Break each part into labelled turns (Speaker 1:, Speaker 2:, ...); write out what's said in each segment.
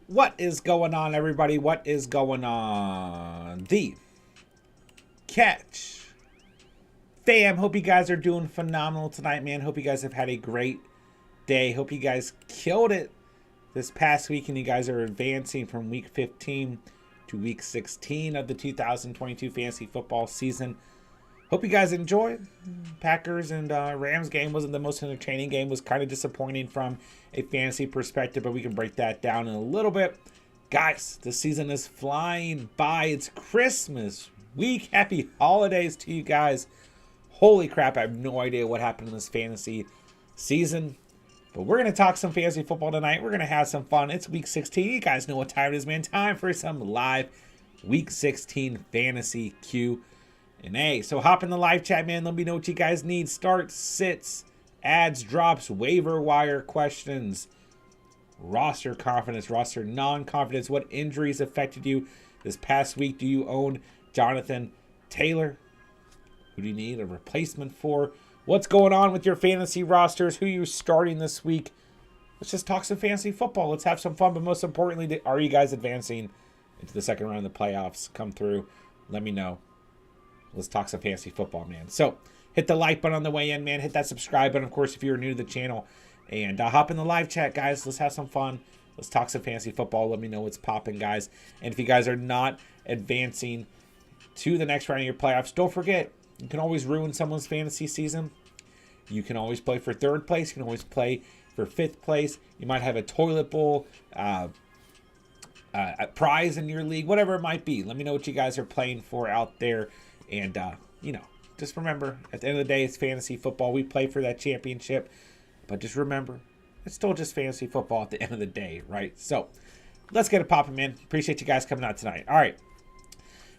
Speaker 1: What is going on, everybody? What is going on? The Catch fam. Hope you guys are doing phenomenal tonight, man. Hope you guys have had a great day. Hope you guys killed it this past week and you guys are advancing from week 15 to week 16 of the 2022 fantasy football season. Hope you guys enjoyed. Packers and Rams game wasn't the most entertaining game. Was kind of disappointing from a fantasy perspective, but we can break that down in a little bit. Guys, the season is flying by. It's Christmas week. Happy holidays to you guys. Holy crap, I have no idea what happened in this fantasy season. But we're going to talk some fantasy football tonight. We're going to have some fun. It's week 16. You guys know what time it is, man. Time for some live week 16 fantasy Q. And hey, so hop in the live chat, man. Let me know what you guys need. Starts, sits, ads, drops, waiver wire questions, roster confidence, roster non-confidence. What injuries affected you this past week? Do you own Jonathan Taylor? Who do you need a replacement for? What's going on with your fantasy rosters? Who are you starting this week? Let's just talk some fantasy football. Let's have some fun. But most importantly, are you guys advancing into the second round of the playoffs? Come through. Let me know. Let's talk some fantasy football, man. So hit the like button on the way in, man. Hit that subscribe button, of course, if you're new to the channel. And hop in the live chat, guys. Let's have some fun. Let's talk some fantasy football. Let me know what's popping, guys. And if you guys are not advancing to the next round of your playoffs, don't forget, you can always ruin someone's fantasy season. You can always play for third place. You can always play for fifth place. You might have a toilet bowl prize in your league, whatever it might be. Let me know what you guys are playing for out there. And, just remember, at the end of the day, it's fantasy football. We play for that championship. But just remember, it's still just fantasy football at the end of the day, right? So, let's get it popping, man. Appreciate you guys coming out tonight. All right.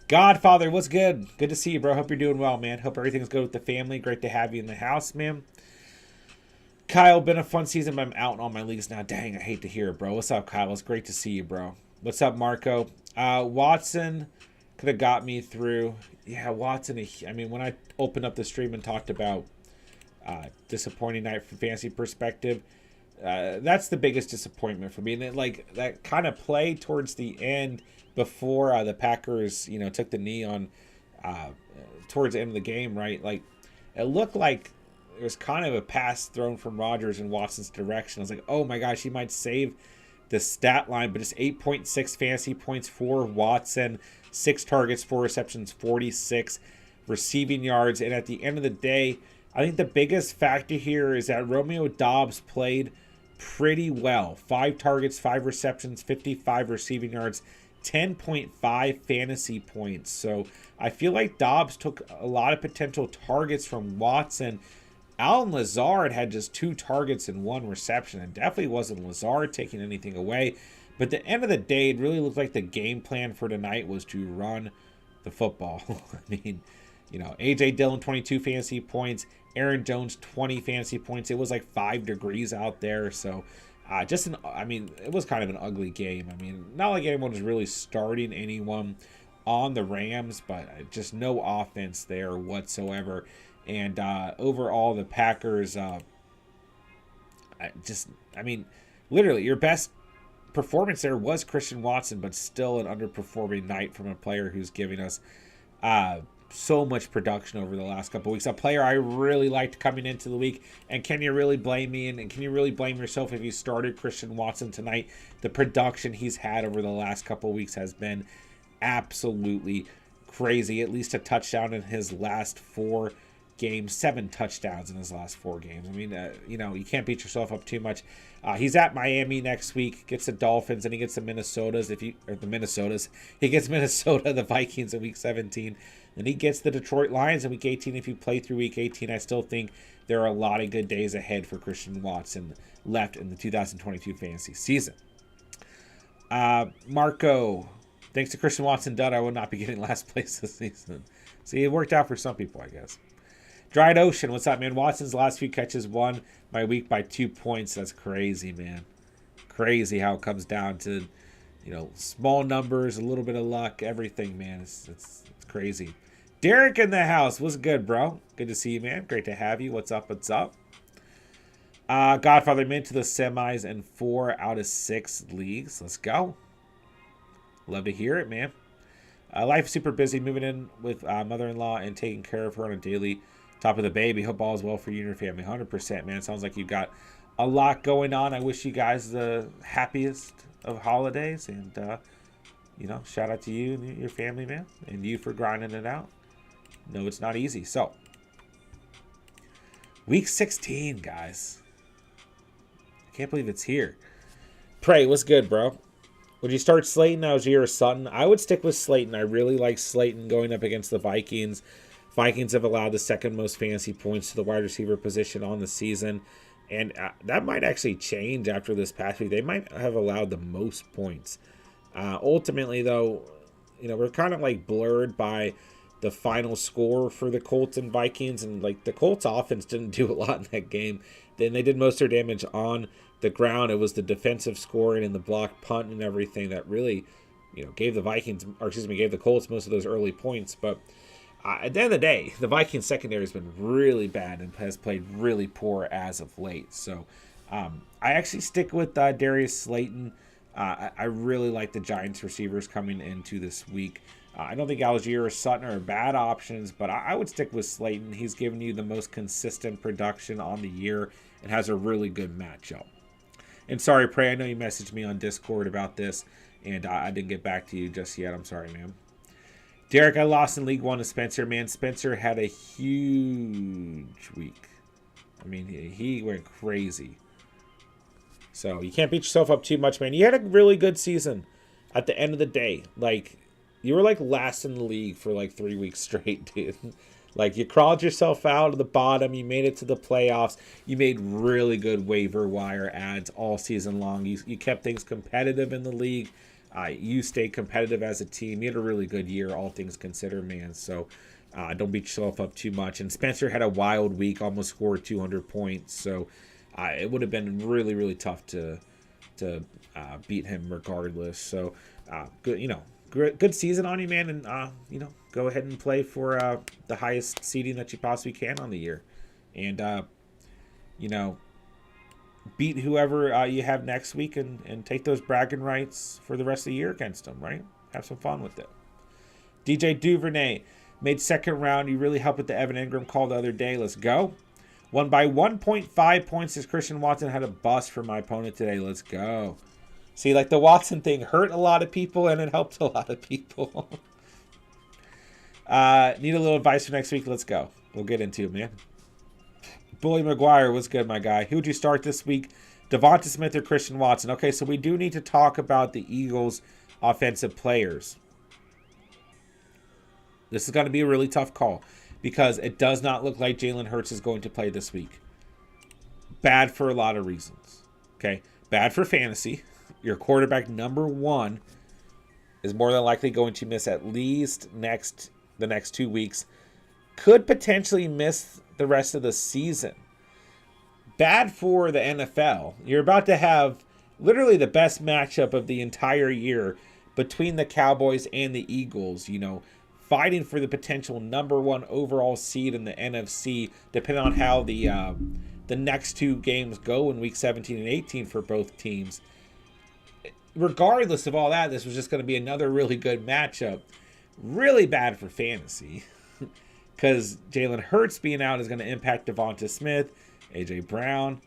Speaker 1: Godfather, what's good? Good to see you, bro. Hope you're doing well, man. Hope everything's good with the family. Great to have you in the house, man. Kyle, been a fun season, but I'm out in all my leagues now. Dang, I hate to hear it, bro. What's up, Kyle? It's great to see you, bro. What's up, Marco? Watson could have got me through. Yeah, Watson. I mean, when I opened up the stream and talked about disappointing night from fantasy perspective, that's the biggest disappointment for me. And that kind of play towards the end before the Packers, took the knee on towards the end of the game, right? Like, it looked like it was kind of a pass thrown from Rodgers in Watson's direction. I was like, oh my gosh, he might save the stat line, but it's 8.6 fantasy points for Watson. 6 targets, 4 receptions, 46 receiving yards. And at the end of the day, I think the biggest factor here is that Romeo Doubs played pretty well. 5 targets, 5 receptions, 55 receiving yards, 10.5 fantasy points. So I feel like Doubs took a lot of potential targets from Watson. Allen Lazard had just 2 targets and 1 reception. It definitely wasn't Lazard taking anything away. But at the end of the day, it really looked like the game plan for tonight was to run the football. I mean, A.J. Dillon, 22 fantasy points. Aaron Jones, 20 fantasy points. It was like 5 degrees out there. So, it was kind of an ugly game. I mean, not like anyone was really starting anyone on the Rams, but just no offense there whatsoever. And overall, the Packers, literally, your best performance there was Christian Watson, but still an underperforming night from a player who's giving us so much production over the last couple of weeks. A player I really liked coming into the week. And can you really blame me? And can you really blame yourself if you started Christian Watson tonight? The production he's had over the last couple of weeks has been absolutely crazy. At least a touchdown in his last 4 games, 7 touchdowns in his last 4 games. I mean, you can't beat yourself up too much. He's at Miami next week, gets the Dolphins, and he gets the Minnesotas. He gets Minnesota, the Vikings in week 17. Then he gets the Detroit Lions in week 18. If you play through week 18, I still think there are a lot of good days ahead for Christian Watson left in the 2022 fantasy season. Marco, thanks to Christian Watson dud, I will not be getting last place this season. See, it worked out for some people, I guess. Dried Ocean, what's up, man? Watson's last few catches won my week by 2 points. That's crazy, man. Crazy how it comes down to, small numbers, a little bit of luck, everything, man. It's crazy. Derek in the house. What's good, bro? Good to see you, man. Great to have you. What's up? What's up? Godfather made it to the semis in 4 out of 6 leagues. Let's go. Love to hear it, man. Life is super busy, moving in with mother-in-law and taking care of her on a daily. Top of the baby. Hope all is well for you and your family. 100%, man. Sounds like you've got a lot going on. I wish you guys the happiest of holidays. And, shout out to you and your family, man. And you for grinding it out. No, it's not easy. So, week 16, guys. I can't believe it's here. Pray, what's good, bro? Would you start Slayton, Algier, or Sutton? I would stick with Slayton. I really like Slayton going up against the Vikings. Vikings have allowed the second most fantasy points to the wide receiver position on the season. And that might actually change after this past week. They might have allowed the most points. Ultimately, though, we're kind of like blurred by the final score for the Colts and Vikings. And like the Colts offense didn't do a lot in that game. Then they did most of their damage on the ground. It was the defensive scoring and the block punt and everything that really, gave the Colts most of those early points. But at the end of the day, the Vikings secondary has been really bad and has played really poor as of late. So I actually stick with Darius Slayton. I really like the Giants receivers coming into this week. I don't think Algier or Sutton are bad options, but I would stick with Slayton. He's given you the most consistent production on the year and has a really good matchup. And sorry, Prey, I know you messaged me on Discord about this, and I didn't get back to you just yet. I'm sorry, man. Derek, I lost in League 1 to Spencer. Man, Spencer had a huge week. I mean, he went crazy. So you can't beat yourself up too much, man. You had a really good season at the end of the day. Like, you were like last in the league for like 3 weeks straight, dude. Like, you crawled yourself out of the bottom. You made it to the playoffs. You made really good waiver wire ads all season long. You kept things competitive in the league. You stayed competitive as a team. You had a really good year, all things considered, man. So don't beat yourself up too much. And Spencer had a wild week, almost scored 200 points. So it would have been really, really tough to beat him regardless. So good, good season on you, man. And, go ahead and play for the highest seeding that you possibly can on the year. And, beat whoever you have next week and take those bragging rights for the rest of the year against them, right? Have some fun with it. DJ Duvernay made second round. You really helped with the Evan Ingram call the other day. Let's go. Won by 1.5 points as Christian Watson had a bust for my opponent today. Let's go. See, like the Watson thing hurt a lot of people and it helped a lot of people. Need a little advice for next week. Let's go. We'll get into it, man. Bully McGuire, what's good, my guy? Who'd you start this week? Devonta Smith or Christian Watson? Okay, so we do need to talk about the Eagles' offensive players. This is going to be a really tough call because it does not look like Jalen Hurts is going to play this week. Bad for a lot of reasons. Okay, bad for fantasy. Your quarterback number 1 is more than likely going to miss at least the next 2 weeks. Could potentially miss the rest of the season. Bad for the NFL. You're about to have literally the best matchup of the entire year between the Cowboys and the Eagles, fighting for the potential number 1 overall seed in the NFC, depending on how the next 2 games go in week 17 and 18 for both teams. Regardless of all that, this was just going to be another really good matchup. Really bad for fantasy. Because Jalen Hurts being out is going to impact Devonta Smith, A.J. Brown,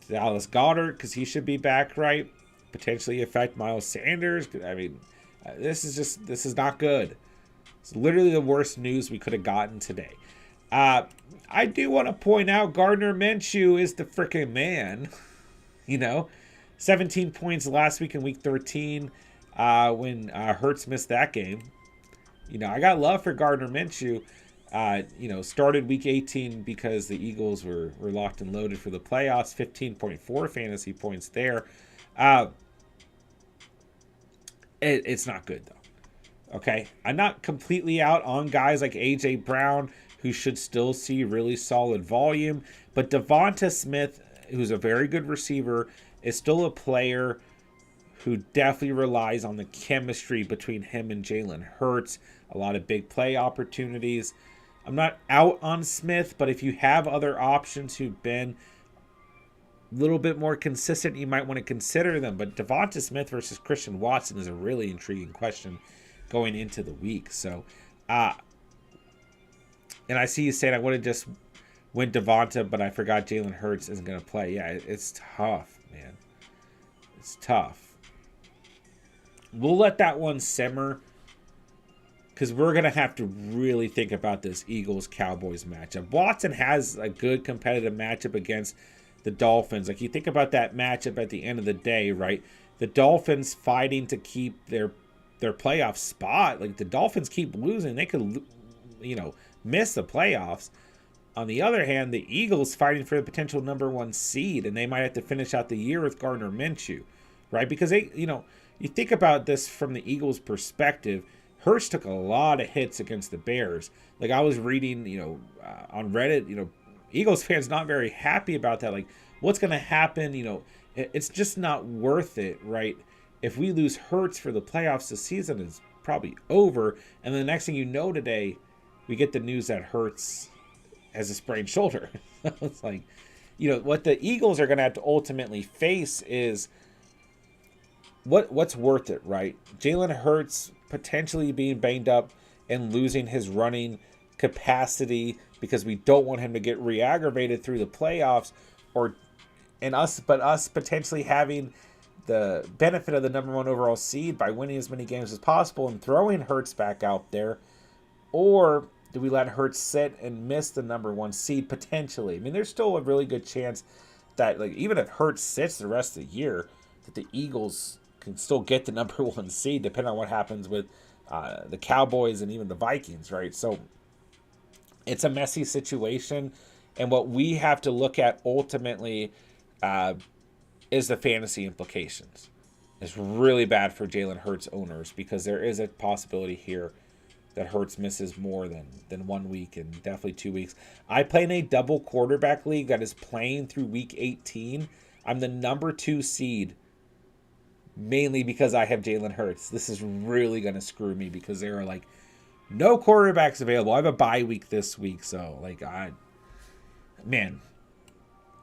Speaker 1: Dallas Goedert, because he should be back, right? Potentially affect Miles Sanders. I mean, this is not good. It's literally the worst news we could have gotten today. I do want to point out Gardner Minshew is the freaking man. 17 points last week in week 13 when Hurts missed that game. I got love for Gardner Minshew. Started week 18 because the Eagles were locked and loaded for the playoffs. 15.4 fantasy points there. It's not good, though. Okay? I'm not completely out on guys like A.J. Brown, who should still see really solid volume. But Devonta Smith, who's a very good receiver, is still a player who definitely relies on the chemistry between him and Jalen Hurts. A lot of big play opportunities. I'm not out on Smith, but if you have other options who've been little bit more consistent, you might want to consider them. But Devonta Smith versus Christian Watson is a really intriguing question going into the week. So, and I see you saying I would have just went Devonta, but I forgot Jalen Hurts isn't going to play. Yeah, it's tough, man. It's tough. We'll let that one simmer because we're going to have to really think about this Eagles-Cowboys matchup. Watson has a good competitive matchup against the Dolphins. Like, you think about that matchup at the end of the day, right? The Dolphins fighting to keep their playoff spot. Like, the Dolphins keep losing. They could, miss the playoffs. On the other hand, the Eagles fighting for the potential number 1 seed, and they might have to finish out the year with Gardner Minshew, right? Because they, you think about this from the Eagles' perspective. Hurts took a lot of hits against the Bears. Like, I was reading, on Reddit, Eagles fans not very happy about that. Like, what's going to happen? It's just not worth it, right? If we lose Hurts for the playoffs, the season is probably over. And the next thing you know today, we get the news that Hurts has a sprained shoulder. It's like, what the Eagles are going to have to ultimately face is what's worth it, right? Jalen Hurts potentially being banged up and losing his running capacity because we don't want him to get re-aggravated through the playoffs, but us potentially having the benefit of the number 1 overall seed by winning as many games as possible and throwing Hurts back out there. Or do we let Hurts sit and miss the number 1 seed potentially? I mean, there's still a really good chance that, like, even if Hurts sits the rest of the year, that the Eagles can still get the number 1 seed depending on what happens with the Cowboys and even the Vikings, right? So it's a messy situation, and what we have to look at ultimately is the fantasy implications. It's really bad for Jalen Hurts owners because there is a possibility here that Hurts misses more than 1 week and definitely 2 weeks. I play in a double quarterback league that is playing through week 18. I'm the number 2 seed, mainly because I have Jalen Hurts. This is really going to screw me because there are, like, no quarterbacks available. I have a bye week this week, so, like,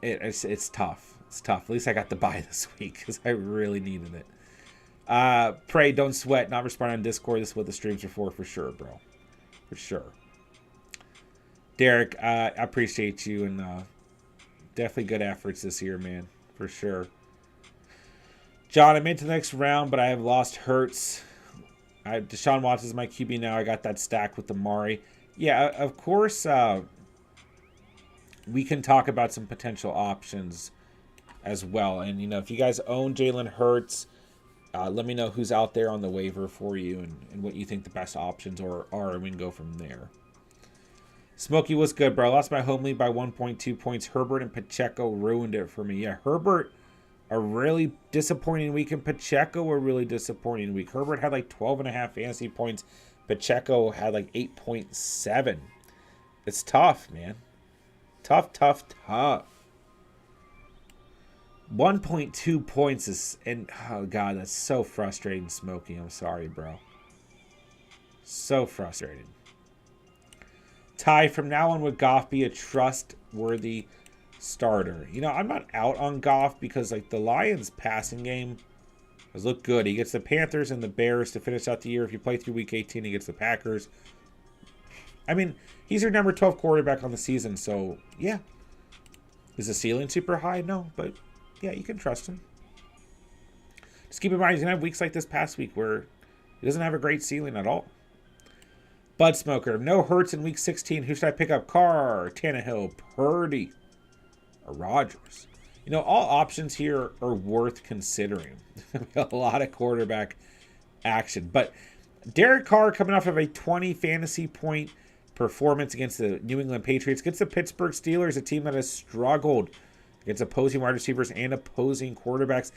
Speaker 1: it's tough. It's tough. At least I got the bye this week because I really needed it. Pray, don't sweat. Not responding on Discord. This is what the streams are for sure, bro. For sure. Derek, I appreciate you, and definitely good efforts this year, man. For sure. John, I made it to the next round, but I have lost Hurts. Deshaun Watson is my QB now. I got that stack with Amari. Yeah, of course, we can talk about some potential options as well. And, if you guys own Jalen Hurts, let me know who's out there on the waiver for you and what you think the best options are, and we can go from there. Smokey, what's good, bro? I lost my home league by 1.2 points. Herbert and Pacheco ruined it for me. Yeah, Herbert, a really disappointing week, and Pacheco, a really disappointing week. Herbert had like 12.5 fantasy points. Pacheco had like 8.7. It's tough, man. Tough. 1.2 points is, and oh god, that's so frustrating, Smokey. I'm sorry, bro. So frustrating. Ty, from now on, would Goff be a trustworthy starter? I'm not out on Goff because, like, the Lions passing game has looked good. He gets the Panthers and the Bears to finish out the year. If you play through week 18, he gets the Packers. I mean, he's your number 12 quarterback on the season, so yeah. Is the ceiling super high? No, but yeah, you can trust him. Just keep in mind, he's going to have weeks like this past week where he doesn't have a great ceiling at all. Bud Smoker, no Hurts in week 16. Who should I pick up? Carr, Tannehill, Purdy, or Rodgers? All options here are worth considering. A lot of quarterback action. But Derek Carr coming off of a 20 fantasy point performance against the New England Patriots, against the Pittsburgh Steelers, a team that has struggled against opposing wide receivers and opposing quarterbacks.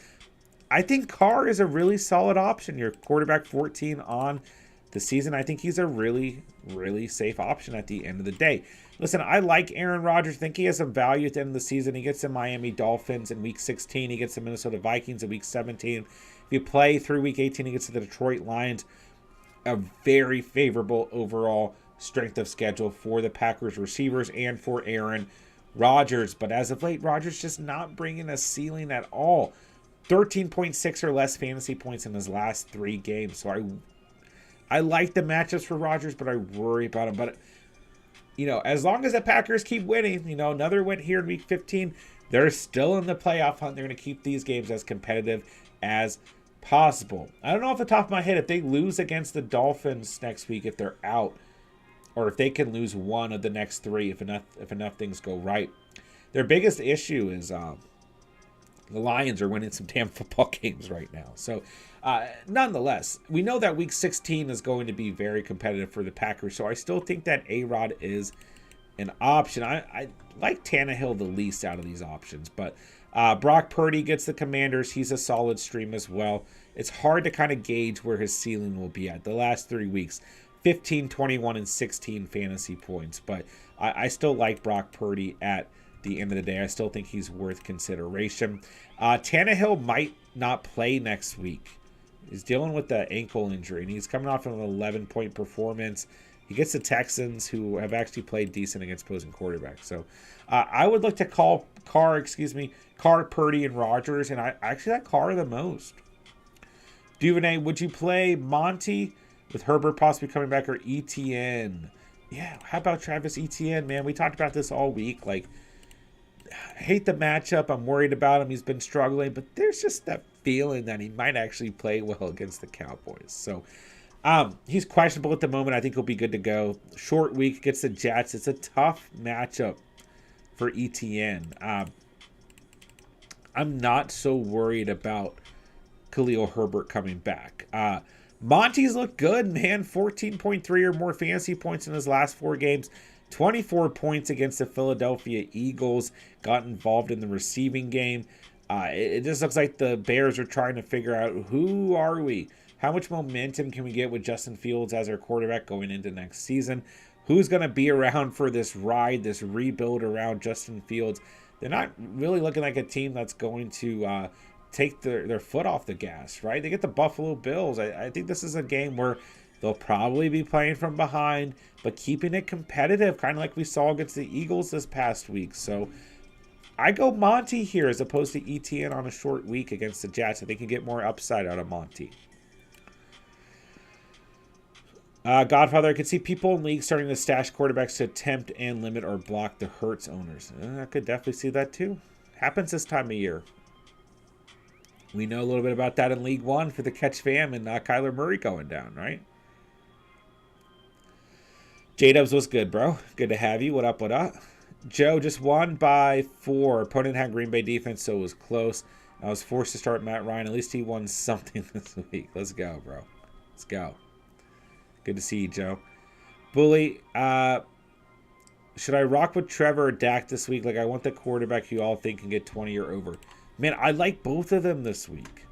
Speaker 1: I think Carr is a really solid option. Your quarterback 14 on the season. I think he's a really, really safe option at the end of the day. Listen, I like Aaron Rodgers. I think he has some value at the end of the season. He gets the Miami Dolphins in week 16. He gets the Minnesota Vikings in week 17. If you play through week 18, he gets to the Detroit Lions. A very favorable overall strength of schedule for the Packers receivers and for Aaron Rodgers. But as of late, Rodgers just not bringing a ceiling at all. 13.6 or less fantasy points in his last 3 games. So I like the matchups for Rodgers, but I worry about him. But, as long as the Packers keep winning, another win here in Week 15, they're still in the playoff hunt. They're going to keep these games as competitive as possible. I don't know off the top of my head if they lose against the Dolphins next week, if they're out, or if they can lose one of the next 3 if enough things go right. Their biggest issue is the Lions are winning some damn football games right now. So, nonetheless, we know that Week 16 is going to be very competitive for the Packers. So I still think that A-Rod is an option. I like Tannehill the least out of these options. But Brock Purdy gets the Commanders. He's a solid stream as well. It's hard to kind of gauge where his ceiling will be at. The last 3 weeks, 15, 21, and 16 fantasy points. But I still like Brock Purdy at the end of the day. I still think he's worth consideration. Tannehill might not play next week. He's dealing with the ankle injury, and he's coming off of an 11-point performance. He gets the Texans, who have actually played decent against opposing quarterbacks. So I would look to Carr, Purdy, and Rodgers, and I actually like Carr the most. Duvernay, would you play Monty with Herbert possibly coming back, or ETN? Yeah, how about Travis Etienne, man? We talked about this all week. Like, I hate the matchup. I'm worried about him. He's been struggling, but there's just that feeling that he might actually play well against the Cowboys. So he's questionable at the moment. I think he'll be good to go. Short week against the Jets. It's a tough matchup for ETN. I'm not so worried about Khalil Herbert coming back. Monty's looked good, man. 14.3 or more fantasy points in his last 4 games. 24 points against the Philadelphia Eagles. Got involved in the receiving game. It just looks like the Bears are trying to figure out, who are we? How much momentum can we get with Justin Fields as our quarterback going into next season? Who's going to be around for this ride, this rebuild around Justin Fields? They're not really looking like a team that's going to take their foot off the gas, right? They get the Buffalo Bills. I think this is a game where they'll probably be playing from behind, but keeping it competitive, kind of like we saw against the Eagles this past week. So I go Monty here as opposed to ETN on a short week against the Jets. I think you get more upside out of Monty. Godfather, I could see people in leagues starting to stash quarterbacks to attempt and limit or block the Hurts owners. I could definitely see that too. Happens this time of year. We know a little bit about that in League One for the Catch Fam and Kyler Murray going down, right? J-Dubs, what's good, bro? Good to have you. What up, what up? Joe just won by 4. Opponent had Green Bay defense, so it was close. I was forced to start Matt Ryan. At least he won something this week. Let's go, bro. Let's go. Good to see you, Joe. Bully, should I rock with Trevor or Dak this week? Like, I want the quarterback who you all think can get 20 or over. Man, I like both of them this week.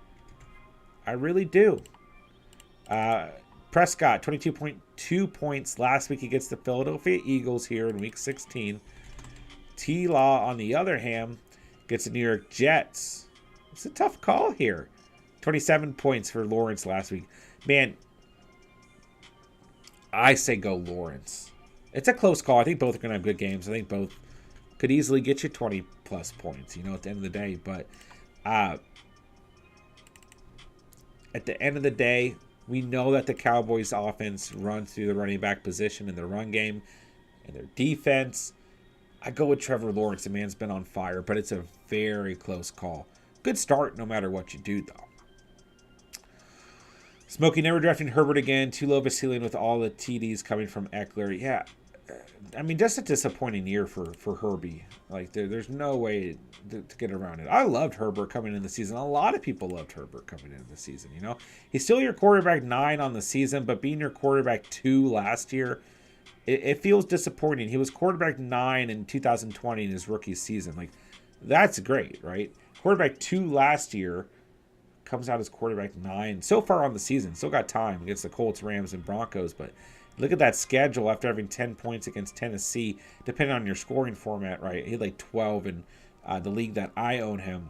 Speaker 1: I really do. Prescott, 22.2 points last week against the Philadelphia Eagles here in Week 16. T-Law, on the other hand, gets the New York Jets. It's a tough call here. 27 points for Lawrence last week. Man, I say go Lawrence. It's a close call. I think both are going to have good games. I think both could easily get you 20-plus points, at the end of the day. But at the end of the day, we know that the Cowboys' offense runs through the running back position in their run game and their defense. I go with Trevor Lawrence. The man's been on fire, but it's a very close call. Good start no matter what you do, though. Smokey, never drafting Herbert again. Too low of a ceiling with all the TDs coming from Eckler. Yeah, I mean, just a disappointing year for Herbie. Like, there's no way to get around it. I loved Herbert coming in the season. A lot of people loved Herbert coming in the season, He's still your quarterback 9 on the season, but being your quarterback 2 last year, it feels disappointing. He was quarterback 9 in 2020 in his rookie season. Like, that's great, right? Quarterback 2 last year comes out as quarterback 9 so far on the season. Still got time against the Colts, Rams, and Broncos, but look at that schedule after having 10 points against Tennessee, depending on your scoring format, right? He had like 12 in the league that I own him.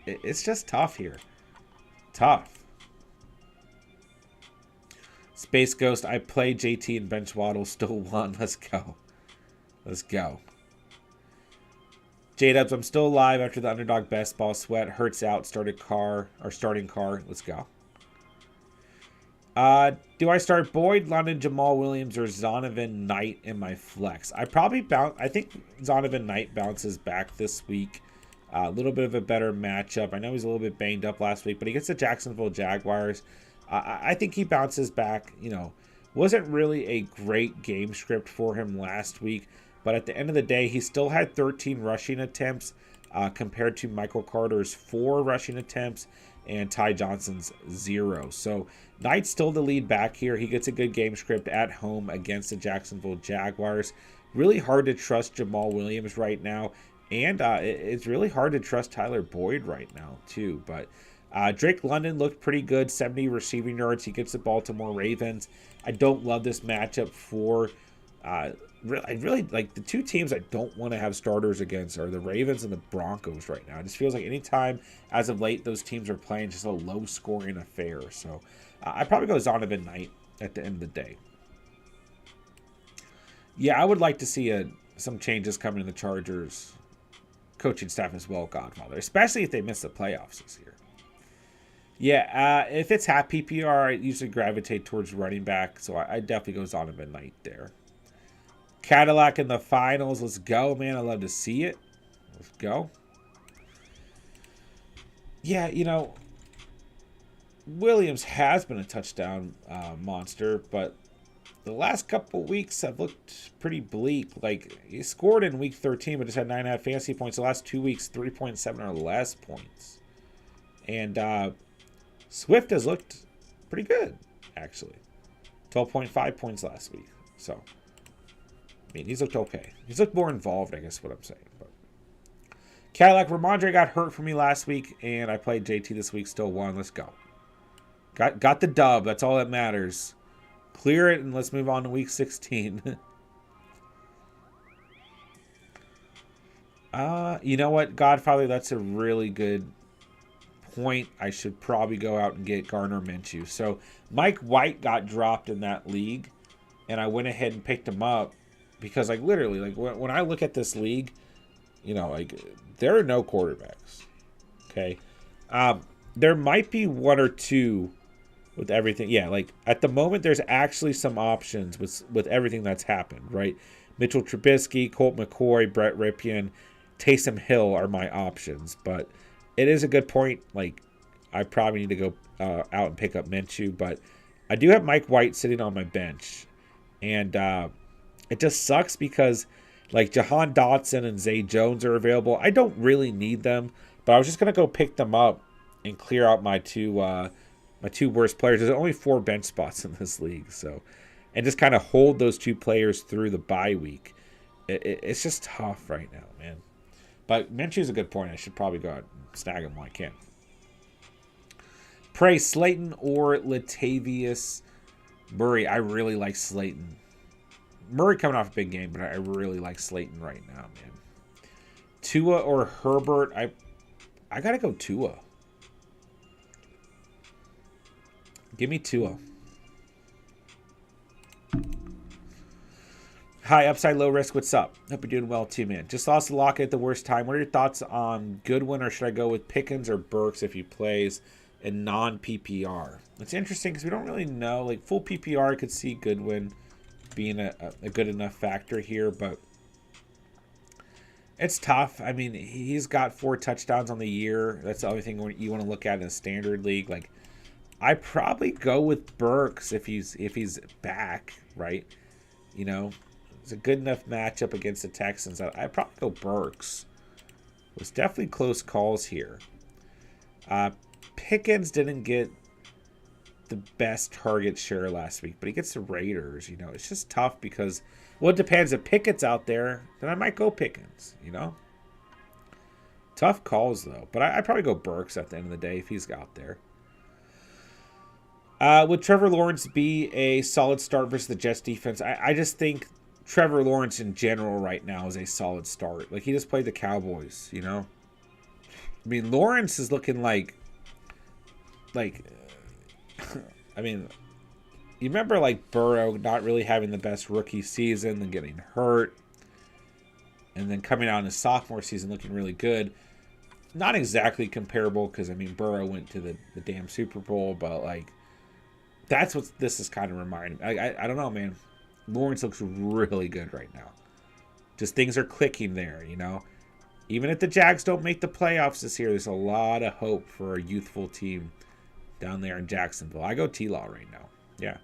Speaker 1: It's just tough here. Tough. Space Ghost, I played JT and Bench Waddle, still won. Let's go. Let's go. J-Dubs, I'm still alive after the underdog best ball sweat. Hurts out, starting car. Let's go. Do I start Boyd, London, Jamal Williams, or Zonovan Knight in my flex? I think Zonovan Knight bounces back this week. A little bit of a better matchup. I know he's a little bit banged up last week, but he gets the Jacksonville Jaguars. I think he bounces back. You know, wasn't really a great game script for him last week, but at the end of the day, he still had 13 rushing attempts compared to Michael Carter's 4 rushing attempts and Ty Johnson's 0. So Knight's still the lead back here. He gets a good game script at home against the Jacksonville Jaguars. Really hard to trust Jamal Williams right now. And it's really hard to trust Tyler Boyd right now, too. But Drake London looked pretty good, 70 receiving yards. He gets the Baltimore Ravens. I don't love this matchup for I really like the two teams I don't want to have starters against are the Ravens and the Broncos right now. It just feels like anytime as of late those teams are playing just a low-scoring affair. So I'd probably go Zonovan Knight at the end of the day. Yeah, I would like to see some changes coming in the Chargers coaching staff as well, Godfather, especially if they miss the playoffs this year. Yeah, if it's half PPR, I usually gravitate towards running back, so I definitely go Zonovan Knight there. Cadillac in the finals. Let's go, man. I love to see it. Let's go. Yeah, you know, Williams has been a touchdown monster, but the last couple weeks have looked pretty bleak. Like, he scored in week 13, but just had 9.5 fantasy points. The last 2 weeks, 3.7 or less points. And Swift has looked pretty good, actually. 12.5 points last week. So, I mean, he's looked okay. He's looked more involved, I guess, what I'm saying. But Cadillac, Ramondre got hurt for me last week, and I played JT this week, still won. Let's go. Got the dub. That's all that matters. Clear it, and let's move on to week 16. You know what, Godfather? That's a really good point. I should probably go out and get Gardner Minshew. So Mike White got dropped in that league, and I went ahead and picked him up because, like, literally, like, when I look at this league, you know, like, there are no quarterbacks. Okay, there might be one or two. With everything, yeah, like at the moment, there's actually some options with everything that's happened, right? Mitchell Trubisky, Colt McCoy, Brett Ripien, Taysom Hill are my options, but it is a good point. Like, I probably need to go out and pick up Minshew, but I do have Mike White sitting on my bench, and it just sucks because like Jahan Dotson and Zay Jones are available. I don't really need them, but I was just gonna go pick them up and clear out my two worst players. There's only 4 bench spots in this league, so and just kind of hold those 2 players through the bye week. It's just tough right now, man. But Minshew's a good point. I should probably go out and snag him while I can. Pray Slayton or Latavius Murray. I really like Slayton. Murray coming off a big game, but I really like Slayton right now, man. Tua or Herbert. I gotta go Tua. Give me Tua. Hi, Upside Low Risk. What's up? Hope you're doing well too, man. Just lost the Lockett at the worst time. What are your thoughts on Goodwin, or should I go with Pickens or Burks if he plays in non-PPR? It's interesting because we don't really know. Like, full PPR, I could see Goodwin being a good enough factor here, but it's tough. I mean, he's got 4 touchdowns on the year. That's the only thing you want to look at in a standard league. Like, I probably go with Burks if he's back, right? You know, it's a good enough matchup against the Texans. I'd probably go Burks. It was definitely close calls here. Pickens didn't get the best target share last week, but he gets the Raiders. You know, it's just tough because, well, it depends. If Pickett's out there, then I might go Pickens, you know? Tough calls, though. But I'd probably go Burks at the end of the day if he's out there. Would Trevor Lawrence be a solid start versus the Jets defense? I just think Trevor Lawrence in general right now is a solid start. Like, he just played the Cowboys, you know? I mean, Lawrence is looking like I mean, you remember, like, Burrow not really having the best rookie season and getting hurt. And then coming out in his sophomore season looking really good. Not exactly comparable because, I mean, Burrow went to the damn Super Bowl, but, like, that's what this is kind of reminding me. I don't know, man. Lawrence looks really good right now. Just things are clicking there, you know. Even if the Jags don't make the playoffs this year, there's a lot of hope for a youthful team down there in Jacksonville. I go T-Law right now. Yeah.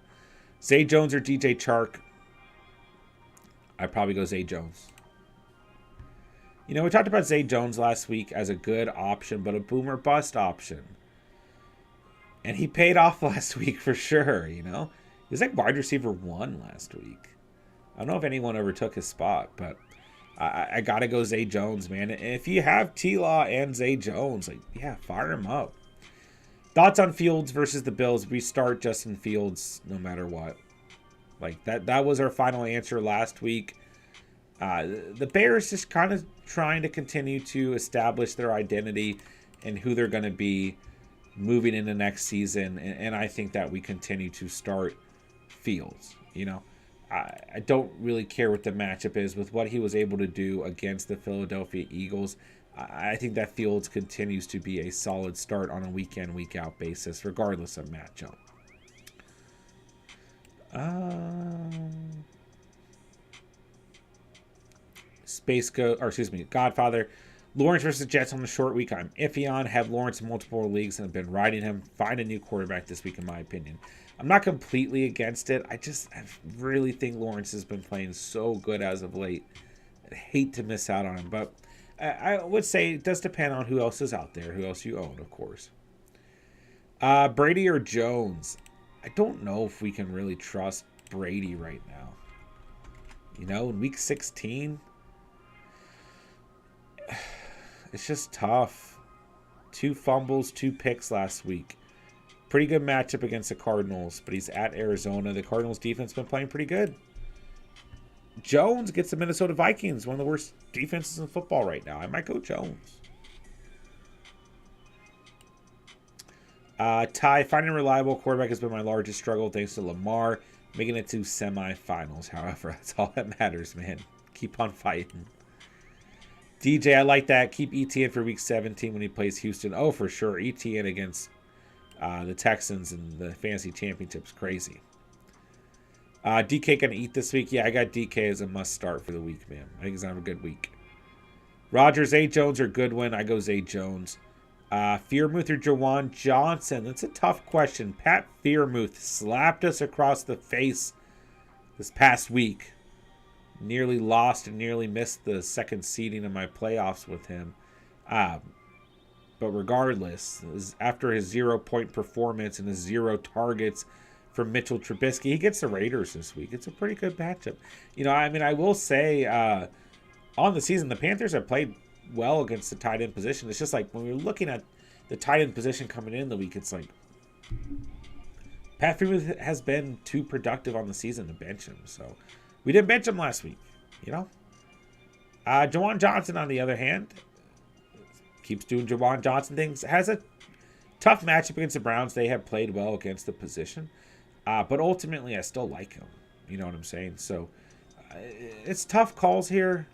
Speaker 1: Zay Jones or DJ Chark? I'd probably go Zay Jones. You know, we talked about Zay Jones last week as a good option, but a boomer bust option. And he paid off last week for sure, you know. He was like wide receiver 1 last week. I don't know if anyone overtook his spot, but I got to go Zay Jones, man. And if you have T-Law and Zay Jones, like, yeah, fire him up. Thoughts on Fields versus the Bills? We start Justin Fields no matter what. Like, that was our final answer last week. The Bears just kind of trying to continue to establish their identity and who they're going to be moving into next season. And I think that we continue to start Fields. You know, I don't really care what the matchup is with what he was able to do against the Philadelphia Eagles. I think that Fields continues to be a solid start on a week-in, week-out basis, regardless of matchup. Godfather. Lawrence versus Jets on the short week. I'm iffy on. Have Lawrence in multiple leagues and have been riding him. Find a new quarterback this week, in my opinion. I'm not completely against it. I really think Lawrence has been playing so good as of late. I hate to miss out on him, but I would say it does depend on who else is out there, who else you own, of course. Brady or Jones? I don't know if we can really trust Brady right now. You know, in week 16, it's just tough. 2 fumbles, 2 picks last week. Pretty good matchup against the Cardinals, but he's at Arizona. The Cardinals defense has been playing pretty good. Jones gets the Minnesota Vikings, one of the worst defenses in football right now. I might go Jones. Ty, finding a reliable quarterback has been my largest struggle thanks to Lamar making it to semifinals. However, that's all that matters, man. Keep on fighting. DJ, I like that. Keep ETN for week 17 when he plays Houston. Oh, for sure. ETN against the Texans in the fantasy championship is crazy. DK going to eat this week? Yeah, I got DK as a must start for the week, man. I think he's going to have a good week. Roger, Zay Jones or Goodwin? I go Zay Jones. Fearmouth or Jawan Johnson? That's a tough question. Pat Fearmouth slapped us across the face this past week. Nearly lost and nearly missed the second seeding of my playoffs with him. But regardless, after his 0-point performance and his 0 targets from Mitchell Trubisky, he gets the Raiders this week. It's a pretty good matchup. You know, I mean, I will say on the season, the Panthers have played well against the tight end position. It's just like when we're looking at the tight end position coming in the week, it's like Pat Freeman has been too productive on the season to bench him. So we didn't bench him last week, you know. Jawan Johnson, on the other hand, keeps doing Jawan Johnson things. Has a tough matchup against the Browns. They have played well against the position. But ultimately, I still like him. You know what I'm saying? So it's tough calls here.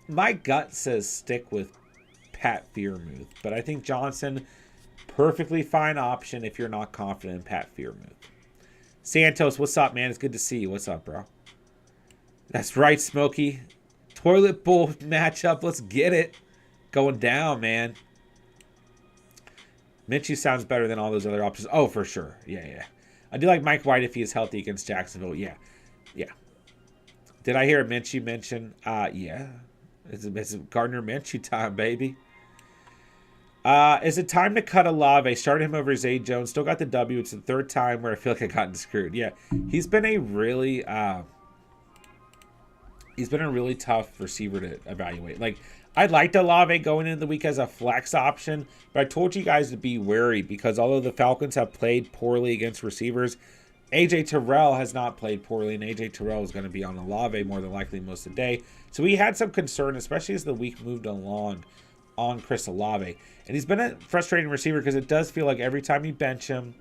Speaker 1: My gut says stick with Pat Freiermuth, but I think Johnson, perfectly fine option if you're not confident in Pat Freiermuth. Santos, what's up, man? It's good to see you. What's up, bro? That's right, Smokey. Toilet bowl matchup. Let's get it. Going down, man. Minshew sounds better than all those other options. Oh, for sure. Yeah. I do like Mike White if he is healthy against Jacksonville. Yeah. Did I hear a Minshew mention? Yeah. It's Gardner Minshew time, baby. Is it time to cut Olave? Started him over Zay Jones. Still got the W. It's the 3rd time where I feel like I gotten screwed. Yeah. He's been a really tough receiver to evaluate. Like, I liked Olave going into the week as a flex option, but I told you guys to be wary because although the Falcons have played poorly against receivers, A.J. Terrell has not played poorly, and A.J. Terrell is going to be on Olave more than likely most of the day. So we had some concern, especially as the week moved along, on Chris Olave. And he's been a frustrating receiver because it does feel like every time you bench him,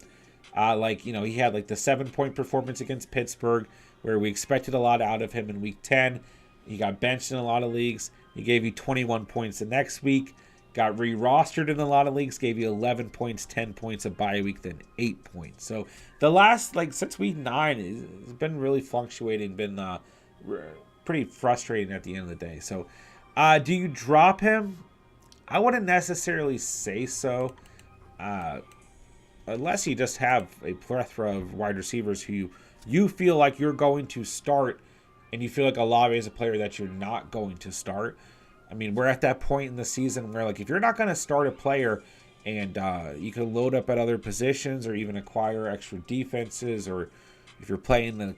Speaker 1: he had like the 7-point performance against Pittsburgh where we expected a lot out of him in week 10. He got benched in a lot of leagues. He gave you 21 points the next week. Got re-rostered in a lot of leagues. Gave you 11 points, 10 points a bye week, then 8 points. So the last, since week 9, it's been really fluctuating. Been pretty frustrating at the end of the day. So do you drop him? I wouldn't necessarily say so. Unless you just have a plethora of wide receivers who you feel like you're going to start, and you feel like Olave is a player that you're not going to start. I mean, we're at that point in the season where, if you're not going to start a player and you can load up at other positions or even acquire extra defenses, or if you're playing the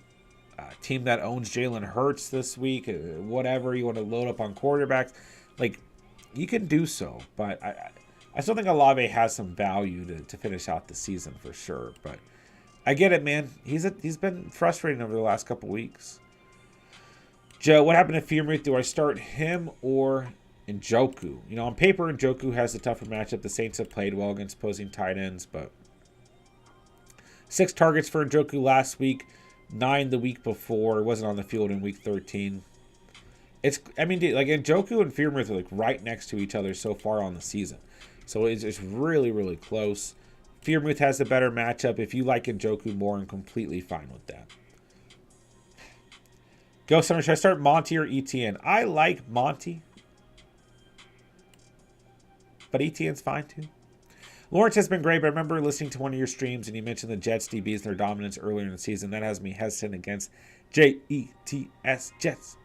Speaker 1: team that owns Jalen Hurts this week, whatever, you want to load up on quarterbacks, you can do so. But I still think Olave has some value to finish out the season for sure. But I get it, man. He's been frustrating over the last couple weeks. Joe, what happened to Freiermuth? Do I start him or Njoku? On paper, Njoku has a tougher matchup. The Saints have played well against opposing tight ends, but 6 targets for Njoku last week, 9 the week before. He wasn't on the field in week 13. Njoku and Freiermuth are right next to each other so far on the season. So it's really, really close. Freiermuth has the better matchup. If you like Njoku more, I'm completely fine with that. Ghost Hunter, should I start Monty or ETN? I like Monty, but ETN's fine too. Lawrence has been great, but I remember listening to one of your streams and you mentioned the Jets DBs and their dominance earlier in the season. That has me hesitant against Jets, Jets.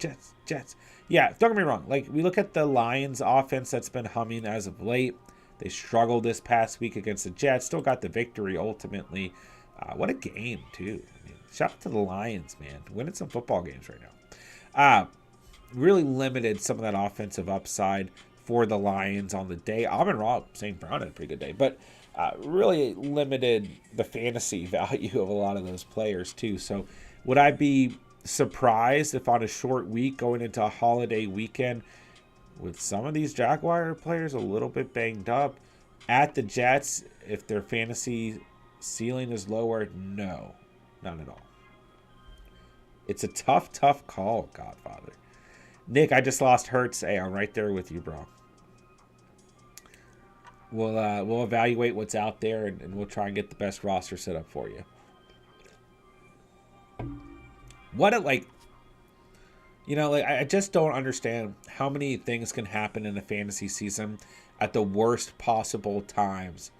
Speaker 1: Yeah, don't get me wrong. We look at the Lions offense that's been humming as of late. They struggled this past week against the Jets. Still got the victory ultimately. What a game, too. Shout out to the Lions, man. Winning some football games right now. Really limited some of that offensive upside for the Lions on the day. Amon-Ra St. Brown had a pretty good day, but really limited the fantasy value of a lot of those players too. So would I be surprised if on a short week going into a holiday weekend with some of these Jaguar players a little bit banged up at the Jets, if their fantasy ceiling is lower? No, not at all. It's a tough call, Godfather. Nick, I just lost Hurts. Hey, I'm right there with you, bro. We'll evaluate what's out there, and we'll try and get the best roster set up for you. I just don't understand how many things can happen in a fantasy season at the worst possible times.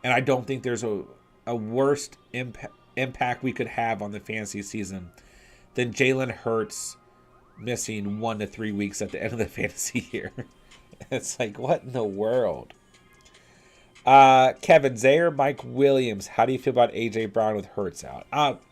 Speaker 1: And I don't think there's a worst impact we could have on the fantasy season than Jalen Hurts missing 1 to 3 weeks at the end of the fantasy year. It's what in the world? Kevin Zayer, Mike Williams. How do you feel about A.J. Brown with Hurts out?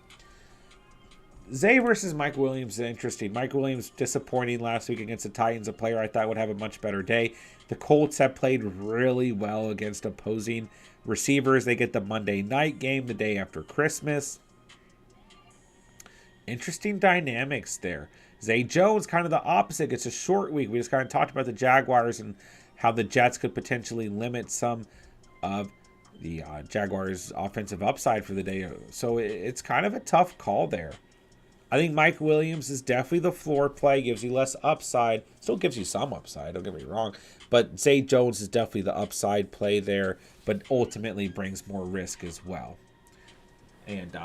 Speaker 1: Zay versus Mike Williams is interesting. Mike Williams disappointing last week against the Titans, a player I thought would have a much better day. The Colts have played really well against opposing receivers. They get the Monday night game the day after Christmas. Interesting dynamics there. Zay Jones, kind of the opposite. It's a short week. We just kind of talked about the Jaguars and how the Jets could potentially limit some of the Jaguars' offensive upside for the day. So it's kind of a tough call there. I think Mike Williams is definitely the floor play, gives you less upside. Still gives you some upside, don't get me wrong. But Zay Jones is definitely the upside play there, but ultimately brings more risk as well. And,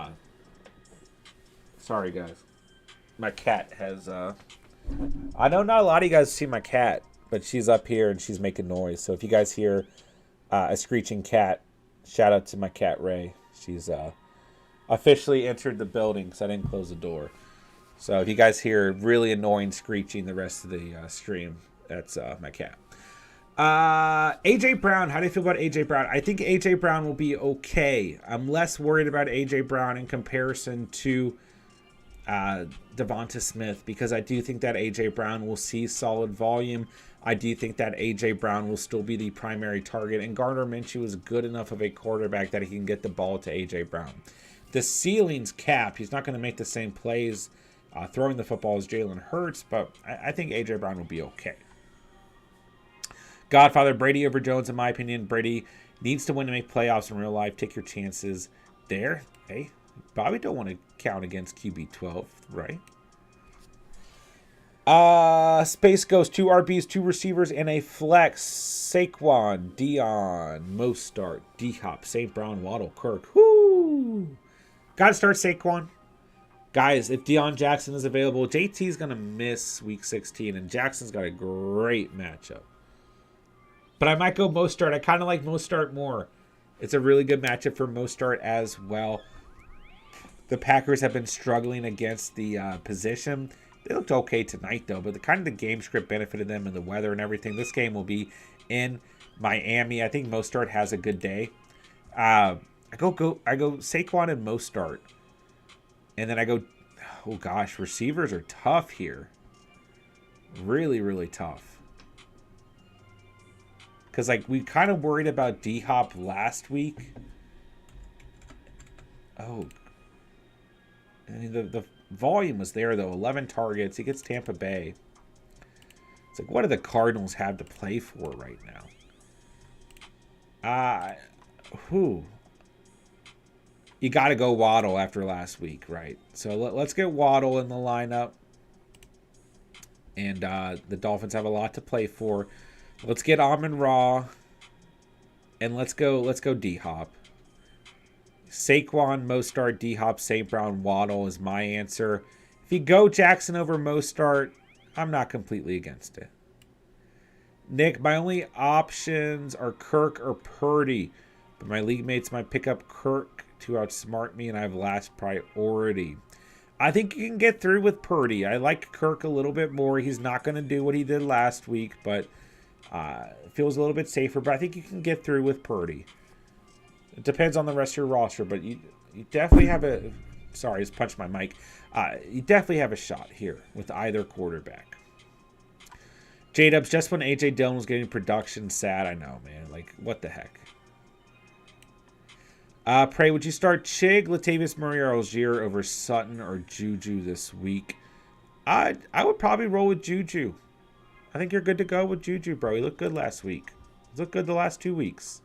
Speaker 1: sorry guys. My cat has, I know not a lot of you guys see my cat, but she's up here and she's making noise. So if you guys hear a screeching cat, shout out to my cat Ray. She's, officially entered the building because I didn't close the door. So if you guys hear really annoying screeching the rest of the stream, that's my cat. A.J. Brown, how do you feel about A.J. Brown? I think A.J. Brown will be okay. I'm less worried about A.J. Brown in comparison to Devonta Smith because I do think that A.J. Brown will see solid volume. I do think that A.J. Brown will still be the primary target, and Gardner Minshew is good enough of a quarterback that he can get the ball to A.J. Brown. The ceiling's capped. He's not going to make the same plays throwing the football as Jalen Hurts, but I think A.J. Brown will be okay. Godfather, Brady over Jones, in my opinion. Brady needs to win to make playoffs in real life. Take your chances there. Hey, Bobby don't want to count against QB12, right? Space Ghost, 2 RBs, 2 receivers, and a flex. Saquon, Dion, Mostart, D-Hop, St. Brown, Waddle, Kirk. Woo! Gotta start Saquon. Guys, if Deion Jackson is available, JT's going to miss week 16, and Jackson's got a great matchup. But I might go Mostart. I kind of like Mostart more. It's a really good matchup for Mostart as well. The Packers have been struggling against the position. They looked okay tonight, though, but the game script benefited them and the weather and everything. This game will be in Miami. I think Mostart has a good day. I go Saquon and Mostart. And then I go, oh gosh, receivers are tough here. Really, really tough. Because, like, we kind of worried about D-Hop last week. Oh. I mean, the volume was there, though. 11 targets. He gets Tampa Bay. It's like, what do the Cardinals have to play for right now? You got to go Waddle after last week, right? So let's get Waddle in the lineup. And the Dolphins have a lot to play for. Let's get Amon-Ra. And let's go D-Hop. Saquon, Mostart, D-Hop, St. Brown, Waddle is my answer. If you go Jackson over Mostart, I'm not completely against it. Nick, my only options are Kirk or Purdy. But my league mates might pick up Kirk to outsmart me, and I have last priority. I think you can get through with Purdy. I like Kirk a little bit more. He's not going to do what he did last week, but feels a little bit safer. But I think you can get through with Purdy. It depends on the rest of your roster, but you definitely have a... Sorry, I just punched my mic. You definitely have a shot here with either quarterback. J-Dubs, just when A.J. Dillon was getting production, sad. I know, man. Like, what the heck? Pray, would you start Chig, Latavius Murray, or Algier over Sutton or Juju this week? I would probably roll with Juju. I think you're good to go with Juju, bro. He looked good last week. He looked good the last 2 weeks.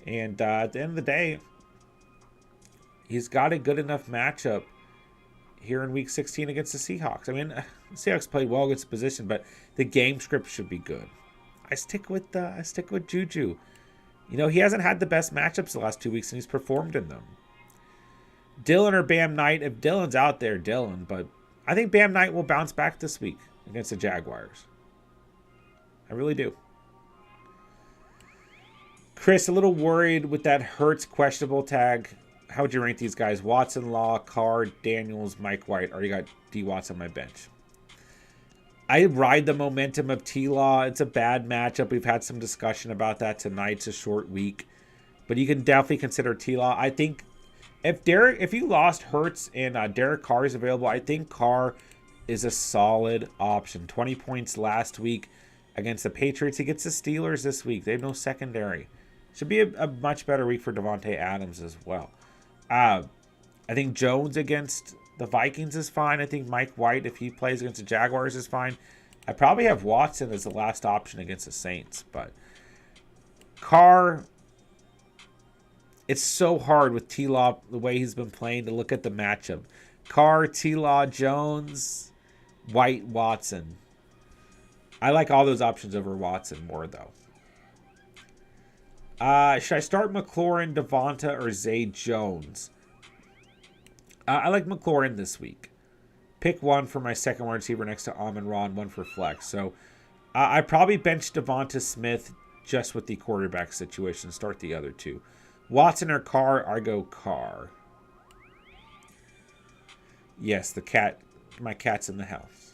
Speaker 1: And at the end of the day, he's got a good enough matchup here in Week 16 against the Seahawks. I mean, the Seahawks played well against the position, but the game script should be good. I stick with Juju. You know, he hasn't had the best matchups the last 2 weeks, and he's performed in them. Dillon or Bam Knight. If Dillon's out there, Dillon. But I think Bam Knight will bounce back this week against the Jaguars. I really do. Chris, a little worried with that Hurts questionable tag. How would you rank these guys? Watson, Law, Carr, Daniels, Mike White. Already got D. Watts on my bench. I ride the momentum of T-Law. It's a bad matchup. We've had some discussion about that tonight. It's a short week. But you can definitely consider T-Law. I think if you lost Hurts and Derek Carr is available, I think Carr is a solid option. 20 points last week against the Patriots. He gets the Steelers this week. They have no secondary. Should be a much better week for Devontae Adams as well. I think Jones against the Vikings is fine. I think Mike White, if he plays against the Jaguars, is fine. I probably have Watson as the last option against the Saints. But Carr, it's so hard with T-Law, the way he's been playing, to look at the matchup. Carr, T-Law, Jones, White, Watson. I like all those options over Watson more, though. Should I start McLaurin, Devonta, or Zay Jones? I like McLaurin this week. Pick one for my second wide receiver next to Amon-Ra and one for flex. So I probably bench Devonta Smith just with the quarterback situation. Start the other two. Watson or Carr, I go Carr. Yes, the cat. My cat's in the house.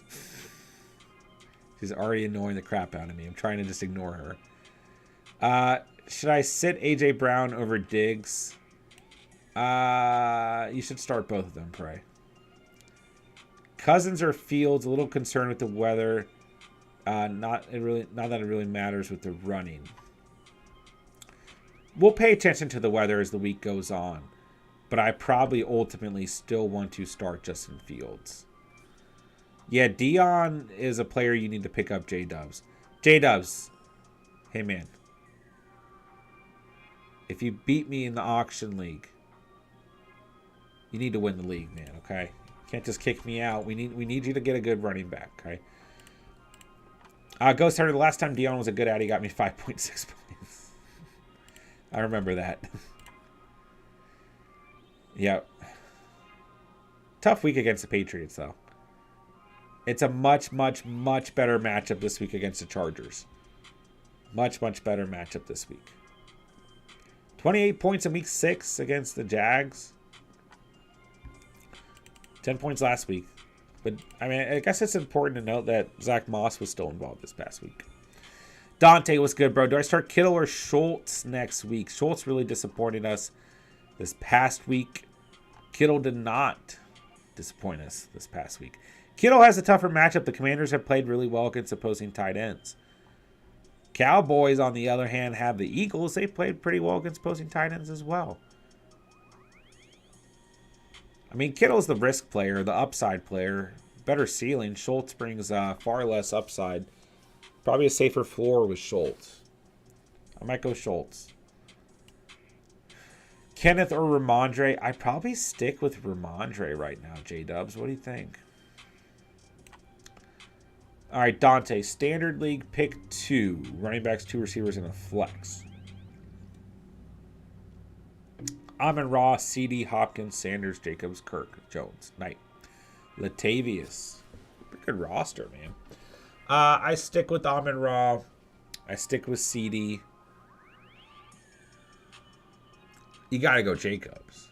Speaker 1: She's already annoying the crap out of me. I'm trying to just ignore her. Should I sit A.J. Brown over Diggs? You should start both of them, Pray. Cousins or Fields, a little concerned with the weather. Not that it really matters with the running. We'll pay attention to the weather as the week goes on. But I probably ultimately still want to start Justin Fields. Yeah, Dion is a player you need to pick up, J-Dubs. J-Dubs, hey man. If you beat me in the auction league, you need to win the league, man, okay? You can't just kick me out. We need you to get a good running back, okay? Ghost Hunter, the last time Dion was a good ad, he got me 5.6 points. I remember that. Yep. Tough week against the Patriots, though. It's a much, much, much better matchup this week against the Chargers. Much, much better matchup this week. 28 points in week 6 against the Jags. 10 points last week. But, I mean, I guess it's important to note that Zach Moss was still involved this past week. Dante, what's good, bro? Do I start Kittle or Schultz next week? Schultz really disappointed us this past week. Kittle did not disappoint us this past week. Kittle has a tougher matchup. The Commanders have played really well against opposing tight ends. Cowboys, on the other hand, have the Eagles. They played pretty well against opposing tight ends as well. I mean, Kittle's the risk player, the upside player. Better ceiling. Schultz brings far less upside. Probably a safer floor with Schultz. I might go Schultz. Kenneth or Ramondre? I'd probably stick with Ramondre right now, J-Dubs. What do you think? All right, Dante. Standard League, pick 2. Running backs, 2 receivers, and a flex. Amon-Ra, CD, Hopkins, Sanders, Jacobs, Kirk, Jones, Knight. Latavius. Pretty good roster, man. I stick with Amon-Ra. I stick with CD. You got to go Jacobs.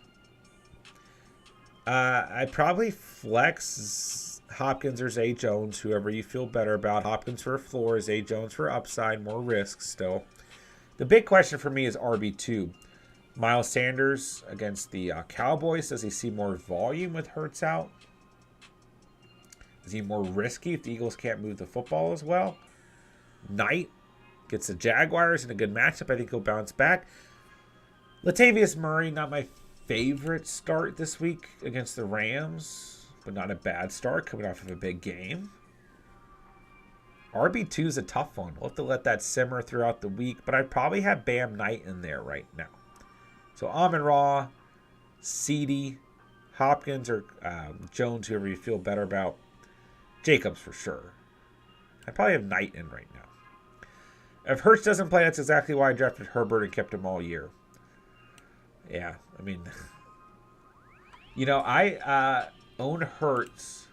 Speaker 1: I'd probably flex Hopkins or Zay Jones, whoever you feel better about. Hopkins for a floor, Zay Jones for upside, more risk still. The big question for me is RB2. Miles Sanders against the Cowboys. Does he see more volume with Hurts out? Is he more risky if the Eagles can't move the football as well? Knight gets the Jaguars in a good matchup. I think he'll bounce back. Latavius Murray, not my favorite start this week against the Rams, but not a bad start coming off of a big game. RB2 is a tough one. We'll have to let that simmer throughout the week, but I'd probably have Bam Knight in there right now. So Amon-Ra, CD, Hopkins, or Jones, whoever you feel better about. Jacobs for sure. I probably have Knight in right now. If Hurts doesn't play, that's exactly why I drafted Herbert and kept him all year. Yeah, I mean, you know, I own Hurts.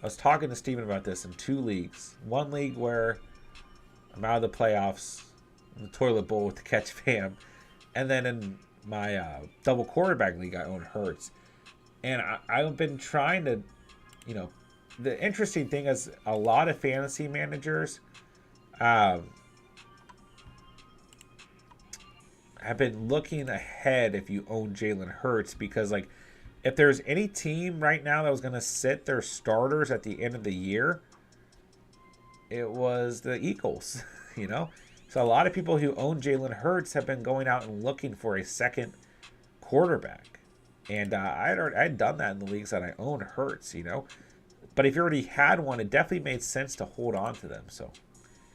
Speaker 1: I was talking to Steven about this in 2 leagues. One league where I'm out of the playoffs, in the toilet bowl with the catch fam. And then in my double quarterback league, I own Hurts. And I've been trying to, you know, the interesting thing is a lot of fantasy managers have been looking ahead if you own Jalen Hurts, because, like, if there's any team right now that was going to sit their starters at the end of the year, it was the Eagles, you know? So a lot of people who own Jalen Hurts have been going out and looking for a second quarterback. And I had done that in the leagues that I own Hurts, you know. But if you already had one, it definitely made sense to hold on to them. So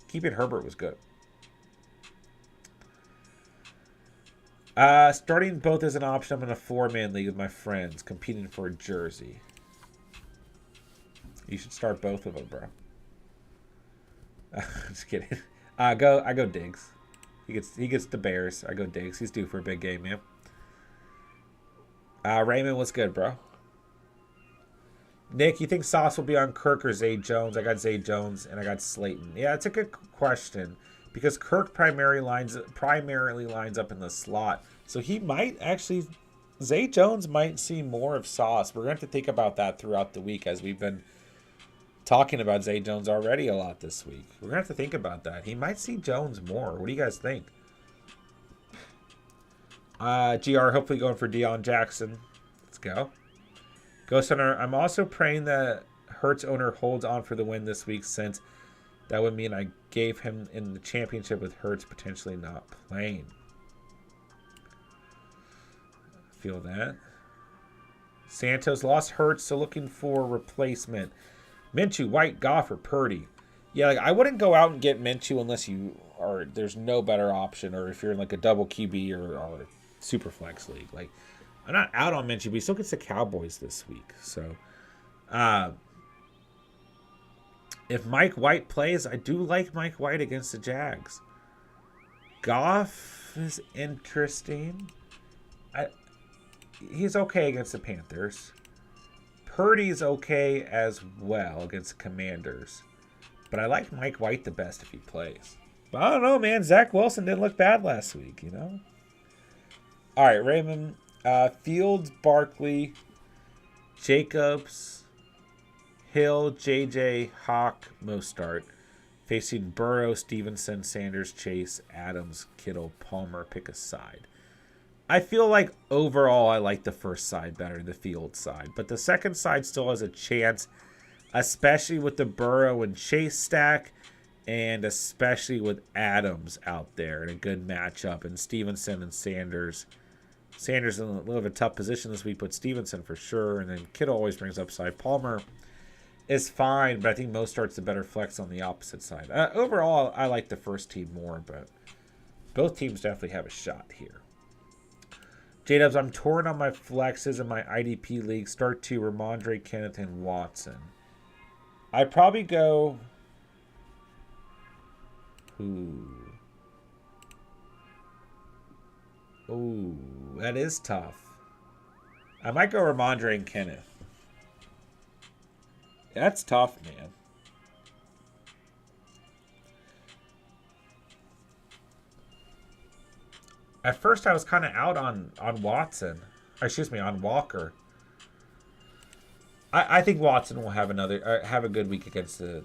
Speaker 1: keeping Herbert was good. Starting both as an option. I'm in a 4-man league with my friends competing for a jersey. You should start both of them, bro. Just kidding. I go Diggs. He gets the Bears. I go Diggs. He's due for a big game, man. Raymond, what's good, bro? Nick, you think Sauce will be on Kirk or Zay Jones? I got Zay Jones and I got Slayton. Yeah, it's a good question because Kirk primarily lines up in the slot. So he might actually, Zay Jones might see more of Sauce. We're going to have to think about that throughout the week as we've been talking about Zay Jones already a lot this week. We're going to have to think about that. He might see Jones more. What do you guys think? GR, hopefully going for Deion Jackson. Let's go. Ghost Hunter, I'm also praying that Hurts owner holds on for the win this week, since that would mean I gave him in the championship with Hurts potentially not playing. Feel that. Santos lost Hurts, so looking for replacement. Minshew, White, Goff, or Purdy. Yeah, like I wouldn't go out and get Minshew unless you are there's no better option, or if you're in like a double QB or a super flex league. Like I'm not out on Minshew, but he still gets the Cowboys this week. So If Mike White plays, I do like Mike White against the Jags. Goff is interesting. He's okay against the Panthers. Purdy's okay as well against the Commanders. But I like Mike White the best if he plays. But I don't know, man. Zach Wilson didn't look bad last week, you know? All right, Raymond. Fields, Barkley, Jacobs, Hill, JJ, Hawk, Mostart. Facing Burrow, Stevenson, Sanders, Chase, Adams, Kittle, Palmer. Pick a side. I feel like overall I like the first side better, the Fields side. But the second side still has a chance, especially with the Burrow and Chase stack, and especially with Adams out there in a good matchup, and Stevenson and Sanders. Sanders in a little bit of a tough position this week, but Stevenson for sure. And then Kittle always brings upside. Palmer is fine, but I think Mostert's the better flex on the opposite side. Overall, I like the first team more, but both teams definitely have a shot here. J-Dubs, I'm torn on my flexes in my IDP league. Start 2, Ramondre, Kenneth, and Watson. I'd probably go... Ooh, that is tough. I might go Ramondre and Kenneth. That's tough, man. At first, I was kind of out on Watson. Excuse me, on Walker. I think Watson will have a good week against the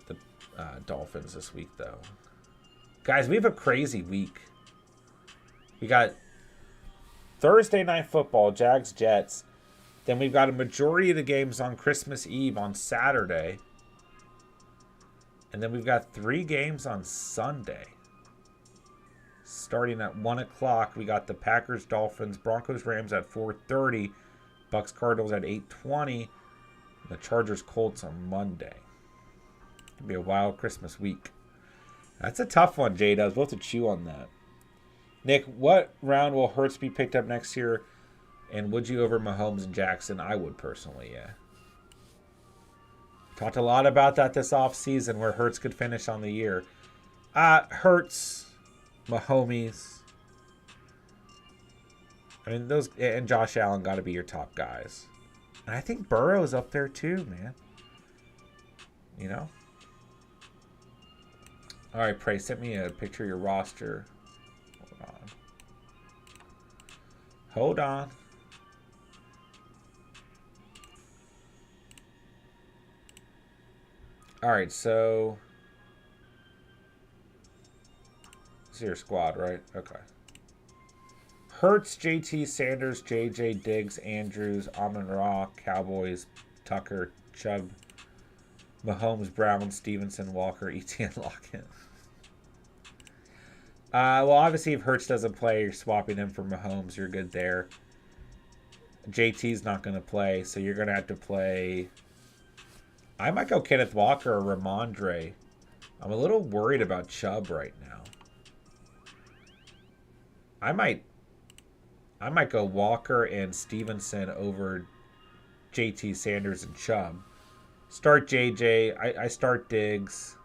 Speaker 1: Dolphins this week, though. Guys, we have a crazy week. We got Thursday Night Football, Jags, Jets. Then we've got a majority of the games on Christmas Eve on Saturday. And then we've got 3 games on Sunday. Starting at 1 o'clock, we got the Packers, Dolphins, Broncos, Rams at 4:30. Bucks, Cardinals at 8:20. And the Chargers, Colts on Monday. It'll be a wild Christmas week. That's a tough one, J-Dubs. We'll have to chew on that. Nick, what round will Hurts be picked up next year? And would you over Mahomes and Jackson? I would personally, yeah. Talked a lot about that this offseason, where Hurts could finish on the year. Hurts, Mahomes. I mean, those, and Josh Allen got to be your top guys. And I think Burrow's up there too, man. You know? All right, Prey, send me a picture of your roster. Hold on. All right, so this is your squad, right? Okay. Hurts, JT, Sanders, JJ, Diggs, Andrews, Amon-Ra, Cowboys, Tucker, Chubb, Mahomes, Brown, Stevenson, Walker, ETN, Lockett. Well, obviously, if Hurts doesn't play, you're swapping him for Mahomes. You're good there. JT's not going to play, so you're going to have to play... I might go Kenneth Walker or Ramondre. I'm a little worried about Chubb right now. I might go Walker and Stevenson over JT, Sanders, and Chubb. Start JJ. I start Diggs.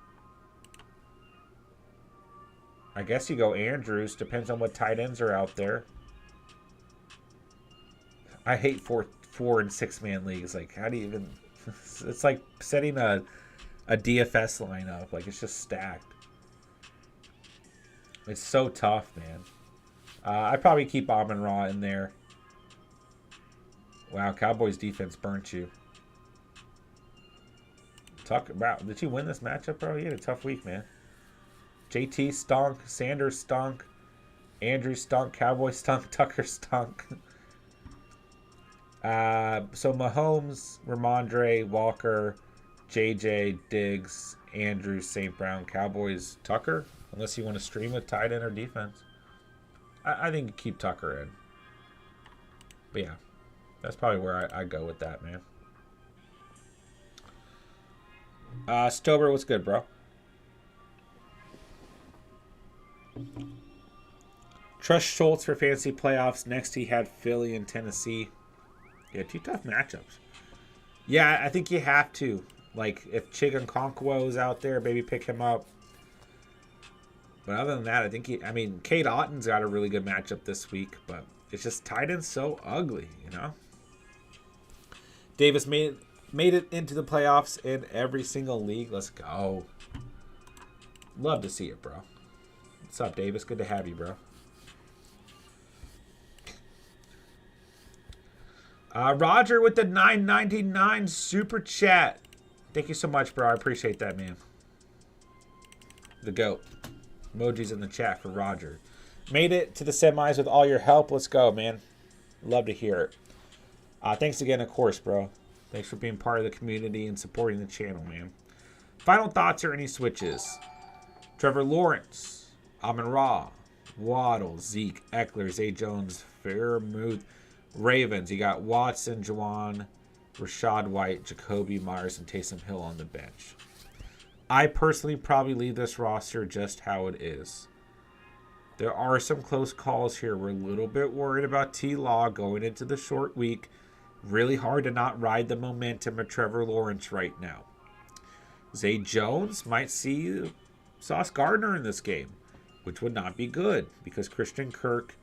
Speaker 1: I guess you go Andrews. Depends on what tight ends are out there. I hate four and 6 man leagues. Like, how do you even... It's like setting a DFS lineup. Like, it's just stacked. It's so tough, man. I'd probably keep Amon-Ra in there. Wow, Cowboys defense burnt you. Talk about... Did you win this matchup, bro? You had a tough week, man. JT stunk. Sanders stunk. Andrew stunk. Cowboy stunk. Tucker stunk. So Mahomes, Ramondre, Walker, JJ, Diggs, Andrews, St. Brown, Cowboys, Tucker. Unless you want to stream with tight end or defense. I think you keep Tucker in. But yeah, that's probably where I go with that, man. Stober, what's good, bro? Trust Schultz for fantasy playoffs. Next, he had Philly and Tennessee. Yeah, 2 tough matchups. Yeah, I think you have to. Like, if Chigankonkwo is out there, maybe pick him up. But other than that, I think Cade Otton's got a really good matchup this week, but it's just tight end's so ugly, you know? Davis made it into the playoffs in every single league. Let's go. Love to see it, bro. What's up, Davis? Good to have you, bro. Roger with the $9.99 super chat. Thank you so much, bro. I appreciate that, man. The GOAT. Emojis in the chat for Roger. Made it to the semis with all your help. Let's go, man. Love to hear it. Thanks again, of course, bro. Thanks for being part of the community and supporting the channel, man. Final thoughts or any switches? Trevor Lawrence, Amon-Ra, Waddle, Zeke, Eckler, Zay Jones, Fairmouth, Ravens. You got Watson, Juwan, Rashad White, Jacoby Myers, and Taysom Hill on the bench. I personally probably leave this roster just how it is. There are some close calls here. We're a little bit worried about T-Law going into the short week. Really hard to not ride the momentum of Trevor Lawrence right now. Zay Jones might see Sauce Gardner in this game, which would not be good because Christian Kirk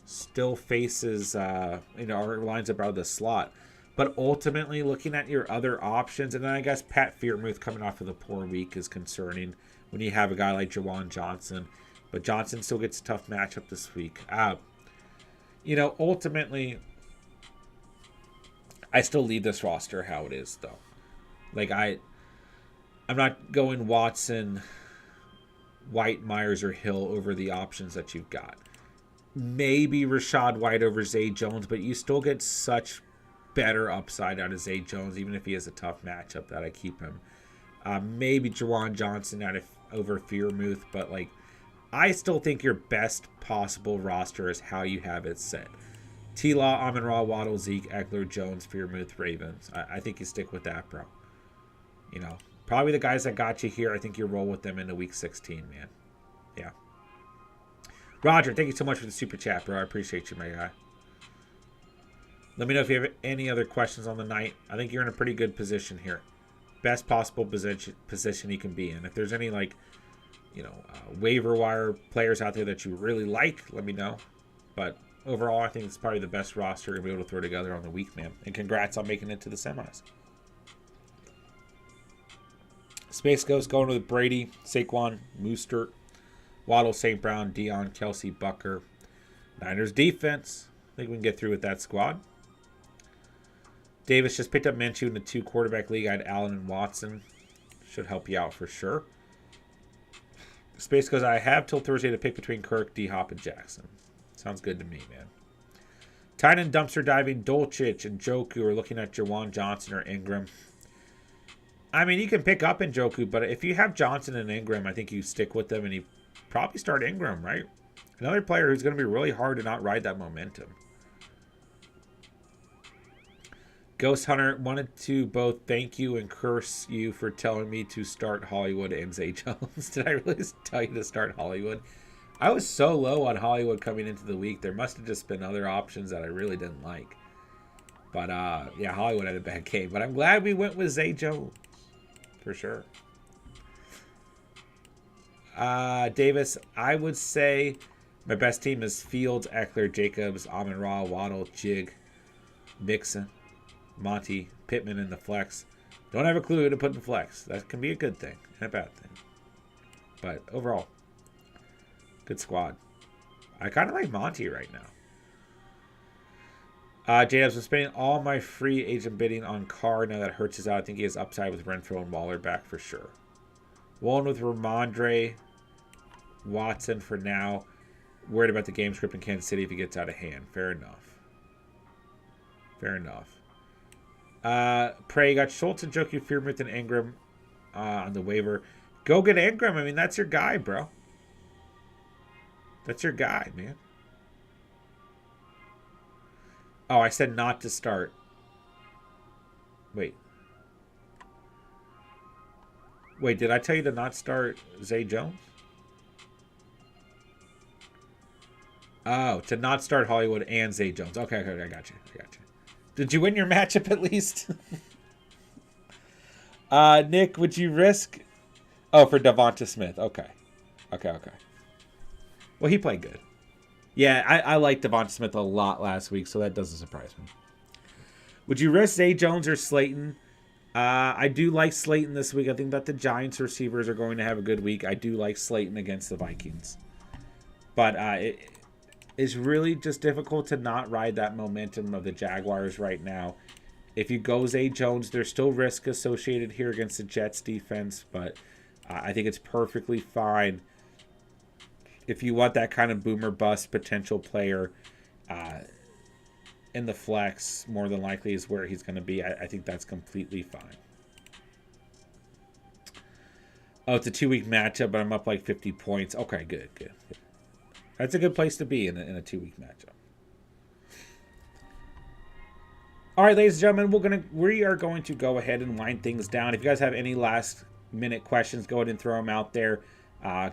Speaker 1: still faces, lines up out of the slot. But ultimately, looking at your other options, and then I guess Pat Freiermuth coming off of the poor week is concerning when you have a guy like Jawan Johnson. But Johnson still gets a tough matchup this week. Ultimately, I still leave this roster how it is, though. Like, I'm not going Watson, White, Myers, or Hill over the options that you've got. Maybe Rashad White over Zay Jones, but you still get such better upside out of Zay Jones, even if he has a tough matchup, that I keep him. Maybe Jawan Johnson over Freiermuth, but like, I still think your best possible roster is how you have it set. T-Law, Amon-Ra, Waddle, Zeke, Eckler, Jones, Freiermuth, Ravens. I think you stick with that, bro. You know, probably the guys that got you here, I think you roll with them into week 16, man. Yeah. Roger, thank you so much for the super chat, bro. I appreciate you, my guy. Let me know if you have any other questions on the night. I think you're in a pretty good position here. Best possible position you can be in. If there's any, waiver wire players out there that you really like, let me know. But overall, I think it's probably the best roster you're going to be able to throw together on the week, man. And congrats on making it to the semis. Space Ghost going with Brady, Saquon, Mostert, Waddle, St. Brown, Dion, Kelsey, Bucker. Niners defense. I think we can get through with that squad. Davis just picked up Minshew in the 2-quarterback league. I had Allen and Watson. Should help you out for sure. Space goes, I have till Thursday to pick between Kirk, D-Hop, and Jackson. Sounds good to me, man. Tight end dumpster diving, Dolchich and Njoku are looking at Jawan Johnson or Ingram. I mean, you can pick up Njoku, but if you have Johnson and Ingram, I think you stick with them and you probably start Ingram, right? Another player who's going to be really hard to not ride that momentum. Ghost Hunter wanted to both thank you and curse you for telling me to start Hollywood and Zay Jones. Did I really tell you to start Hollywood? I was so low on Hollywood coming into the week. There must have just been other options that I really didn't like. But, yeah, Hollywood had a bad game. But I'm glad we went with Zay Jones. For sure. Davis, I would say my best team is Fields, Eckler, Jacobs, Amon-Ra, Waddle, Jig, Mixon, Monty, Pittman in the flex. Don't have a clue who to put in flex. That can be a good thing and a bad thing. But overall, good squad. I kind of like Monty right now. J-Dubs, I'm spending all my free agent bidding on Carr now that Hurts is out. I think he has upside with Renfro and Waller back for sure. One with Ramondre, Watson for now. Worried about the game script in Kansas City if he gets out of hand. Fair enough. Fair enough. Prey got Schultz and Njoku, Freiermuth, and Ingram on the waiver. Go get Ingram. I mean, that's your guy, bro. That's your guy, man. Oh, I said not to start. Wait, did I tell you to not start Zay Jones? Oh, to not start Hollywood and Zay Jones. Okay, I got you. Did you win your matchup at least? Nick, would you risk? Oh, for Devonta Smith. Okay. Okay. Well, he played good. Yeah, I liked Devonta Smith a lot last week, so that doesn't surprise me. Would you risk Zay Jones or Slayton? I do like Slayton this week. I think that the Giants receivers are going to have a good week. I do like Slayton against the Vikings. But it's really just difficult to not ride that momentum of the Jaguars right now. If you go Zay Jones, there's still risk associated here against the Jets defense, but I think it's perfectly fine. If you want that kind of boomer bust potential player in the flex, more than likely is where he's going to be. I think that's completely fine. Oh, it's a 2-week matchup, but I'm up like 50 points. Okay, good. That's a good place to be in a 2-week matchup. All right, ladies and gentlemen, we are going to go ahead and wind things down. If you guys have any last minute questions, go ahead and throw them out there.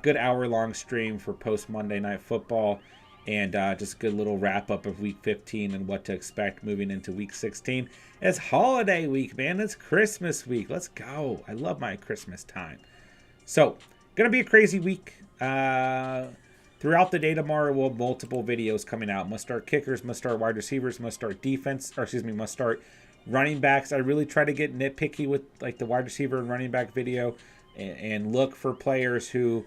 Speaker 1: Good hour-long stream for post Monday Night Football, and just a good little wrap-up of Week 15 and what to expect moving into Week 16. It's holiday week, man. It's Christmas week. Let's go. I love my Christmas time. So, going to be a crazy week. Throughout the day tomorrow, we'll have multiple videos coming out. Must start kickers, must start wide receivers, must start defense, must start running backs. I really try to get nitpicky with like the wide receiver and running back video and look for players who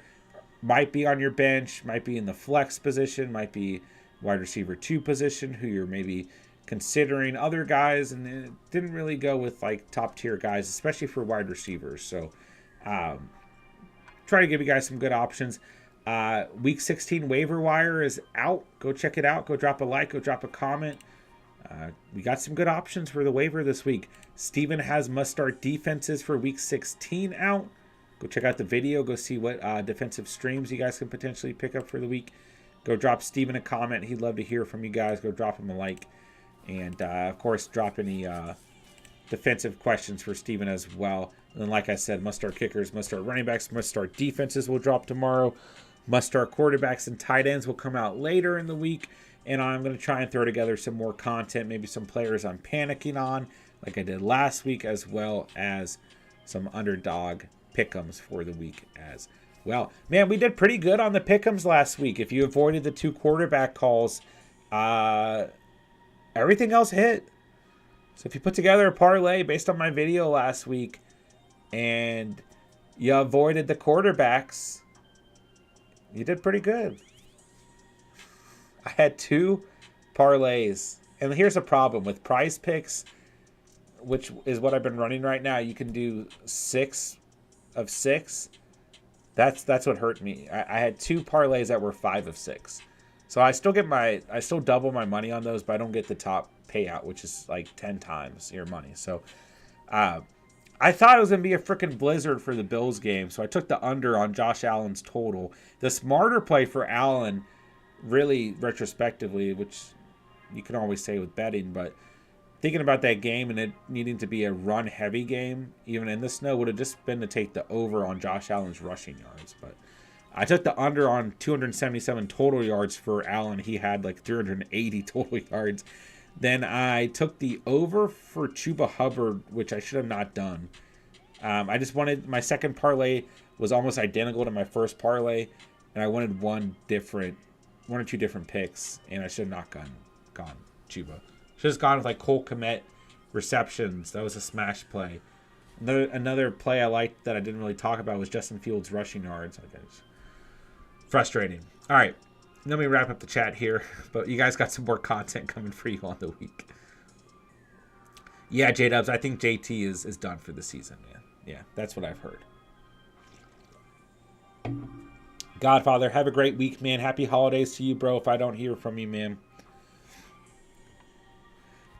Speaker 1: might be on your bench, might be in the flex position, might be wide receiver 2 position, who you're maybe considering other guys, and it didn't really go with like top tier guys, especially for wide receivers. So try to give you guys some good options. Week 16 waiver wire is out. Go check it out. Go drop a like. Go drop a comment. We got some good options for the waiver this week. Steven has must-start defenses for Week 16 out. Go check out the video. Go see what defensive streams you guys can potentially pick up for the week. Go drop Steven a comment. He'd love to hear from you guys. Go drop him a like. And, of course, drop any defensive questions for Steven as well. And then, like I said, must-start kickers, must-start running backs, must-start defenses will drop tomorrow. Must-start quarterbacks and tight ends will come out later in the week. And I'm going to try and throw together some more content, maybe some players I'm panicking on, like I did last week, as well as some underdog pick'ems for the week as well. Man, we did pretty good on the pick'ems last week. If you avoided the 2 quarterback calls, everything else hit. So if you put together a parlay based on my video last week and you avoided the quarterbacks, you did pretty good. I had 2 parlays. And here's the problem with Prize Picks, which is what I've been running right now. You can do 6 of 6. That's what hurt me. I had 2 parlays that were 5 of 6. So I still double my money on those, but I don't get the top payout, which is like 10 times your money. So I thought it was going to be a freaking blizzard for the Bills game, so I took the under on Josh Allen's total. The smarter play for Allen, really retrospectively, which you can always say with betting, but thinking about that game and it needing to be a run-heavy game, even in the snow, would have just been to take the over on Josh Allen's rushing yards. But I took the under on 277 total yards for Allen. He had like 380 total yards. Then I took the over for Chuba Hubbard, which I should have not done. I just wanted, my second parlay was almost identical to my first parlay, and I wanted one or two different picks, and I should have not gone Chuba. Should have gone with like Cole Kmet receptions. That was a smash play. Another play I liked that I didn't really talk about was Justin Fields rushing yards. Okay, it's frustrating. All right. Let me wrap up the chat here, but you guys got some more content coming for you on the week. Yeah, J-Dubs, I think JT is done for the season, man. Yeah, that's what I've heard. Godfather, have a great week, man. Happy holidays to you, bro, if I don't hear from you, man.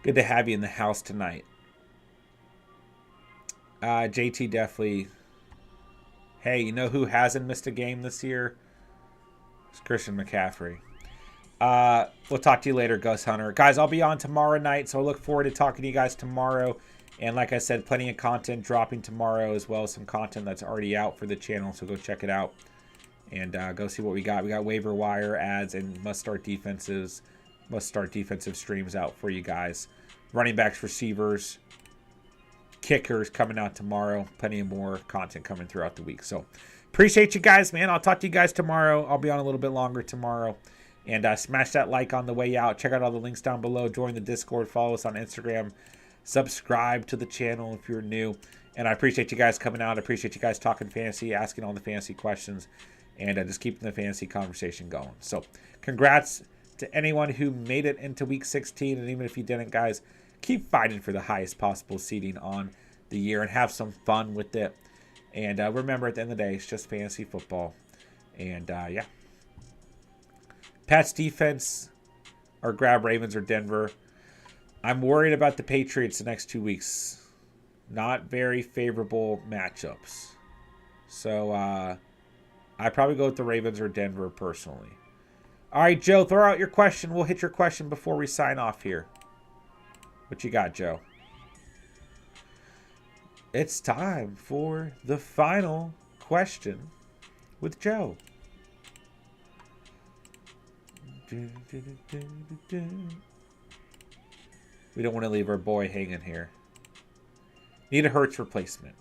Speaker 1: Good to have you in the house tonight. JT definitely. Hey, you know who hasn't missed a game this year? Christian McCaffrey. We'll talk to you later, Gus Hunter. Guys, I'll be on tomorrow night, so I look forward to talking to you guys tomorrow. And like I said, plenty of content dropping tomorrow, as well as some content that's already out for the channel, so go check it out. And go see what we got. We got waiver wire ads and must-start defensive streams out for you guys. Running backs, receivers, kickers coming out tomorrow. Plenty of more content coming throughout the week. So appreciate you guys, man. I'll talk to you guys tomorrow. I'll be on a little bit longer tomorrow. And smash that like on the way out. Check out all the links down below. Join the Discord. Follow us on Instagram. Subscribe to the channel if you're new. And I appreciate you guys coming out. I appreciate you guys talking fantasy, asking all the fantasy questions, and just keeping the fantasy conversation going. So congrats to anyone who made it into Week 16. And even if you didn't, guys, keep fighting for the highest possible seeding on the year and have some fun with it. And remember, at the end of the day, it's just fantasy football. And, yeah. Pats defense or grab Ravens or Denver. I'm worried about the Patriots the next 2 weeks. Not very favorable matchups. So I probably go with the Ravens or Denver personally. All right, Joe, throw out your question. We'll hit your question before we sign off here. What you got, Joe? It's time for the final question with Joe. We don't want to leave our boy hanging here. Need a Hurts replacement.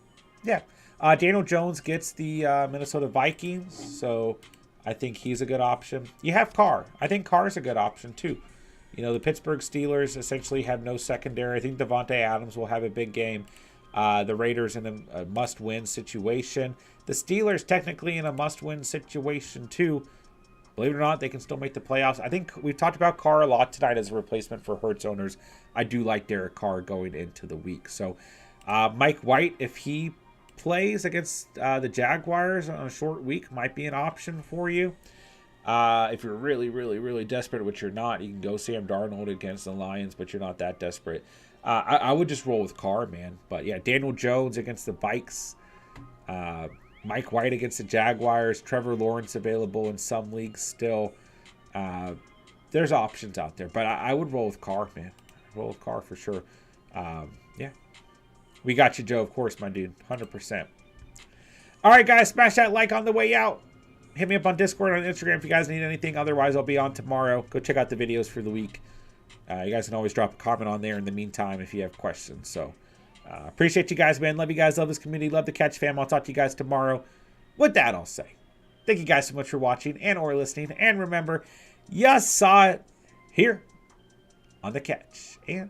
Speaker 1: Yeah. Daniel Jones gets the Minnesota Vikings, so I think he's a good option. You have Carr. I think Carr's a good option, too. You know, the Pittsburgh Steelers essentially have no secondary. I think Devontae Adams will have a big game. The Raiders in a must-win situation. The Steelers technically in a must-win situation, too. Believe it or not, they can still make the playoffs. I think we've talked about Carr a lot tonight as a replacement for Hurts owners. I do like Derek Carr going into the week. So, Mike White, if he plays against the Jaguars on a short week, might be an option for you. If you're really, really, really desperate, which you're not, you can go Sam Darnold against the Lions, but you're not that desperate. I would just roll with Carr, man. But, yeah, Daniel Jones against the Vikes. Mike White against the Jaguars. Trevor Lawrence available in some leagues still. There's options out there. But I would roll with Carr, man. Roll with Carr for sure. Yeah. We got you, Joe, of course, my dude. 100%. All right, guys. Smash that like on the way out. Hit me up on Discord, on Instagram if you guys need anything. Otherwise, I'll be on tomorrow. Go check out the videos for the week. You guys can always drop a comment on there in the meantime if you have questions. So, appreciate you guys, man. Love you guys. Love this community. Love the Catch fam. I'll talk to you guys tomorrow. With that, I'll say thank you guys so much for watching and or listening. And remember, you saw it here on the Catch. And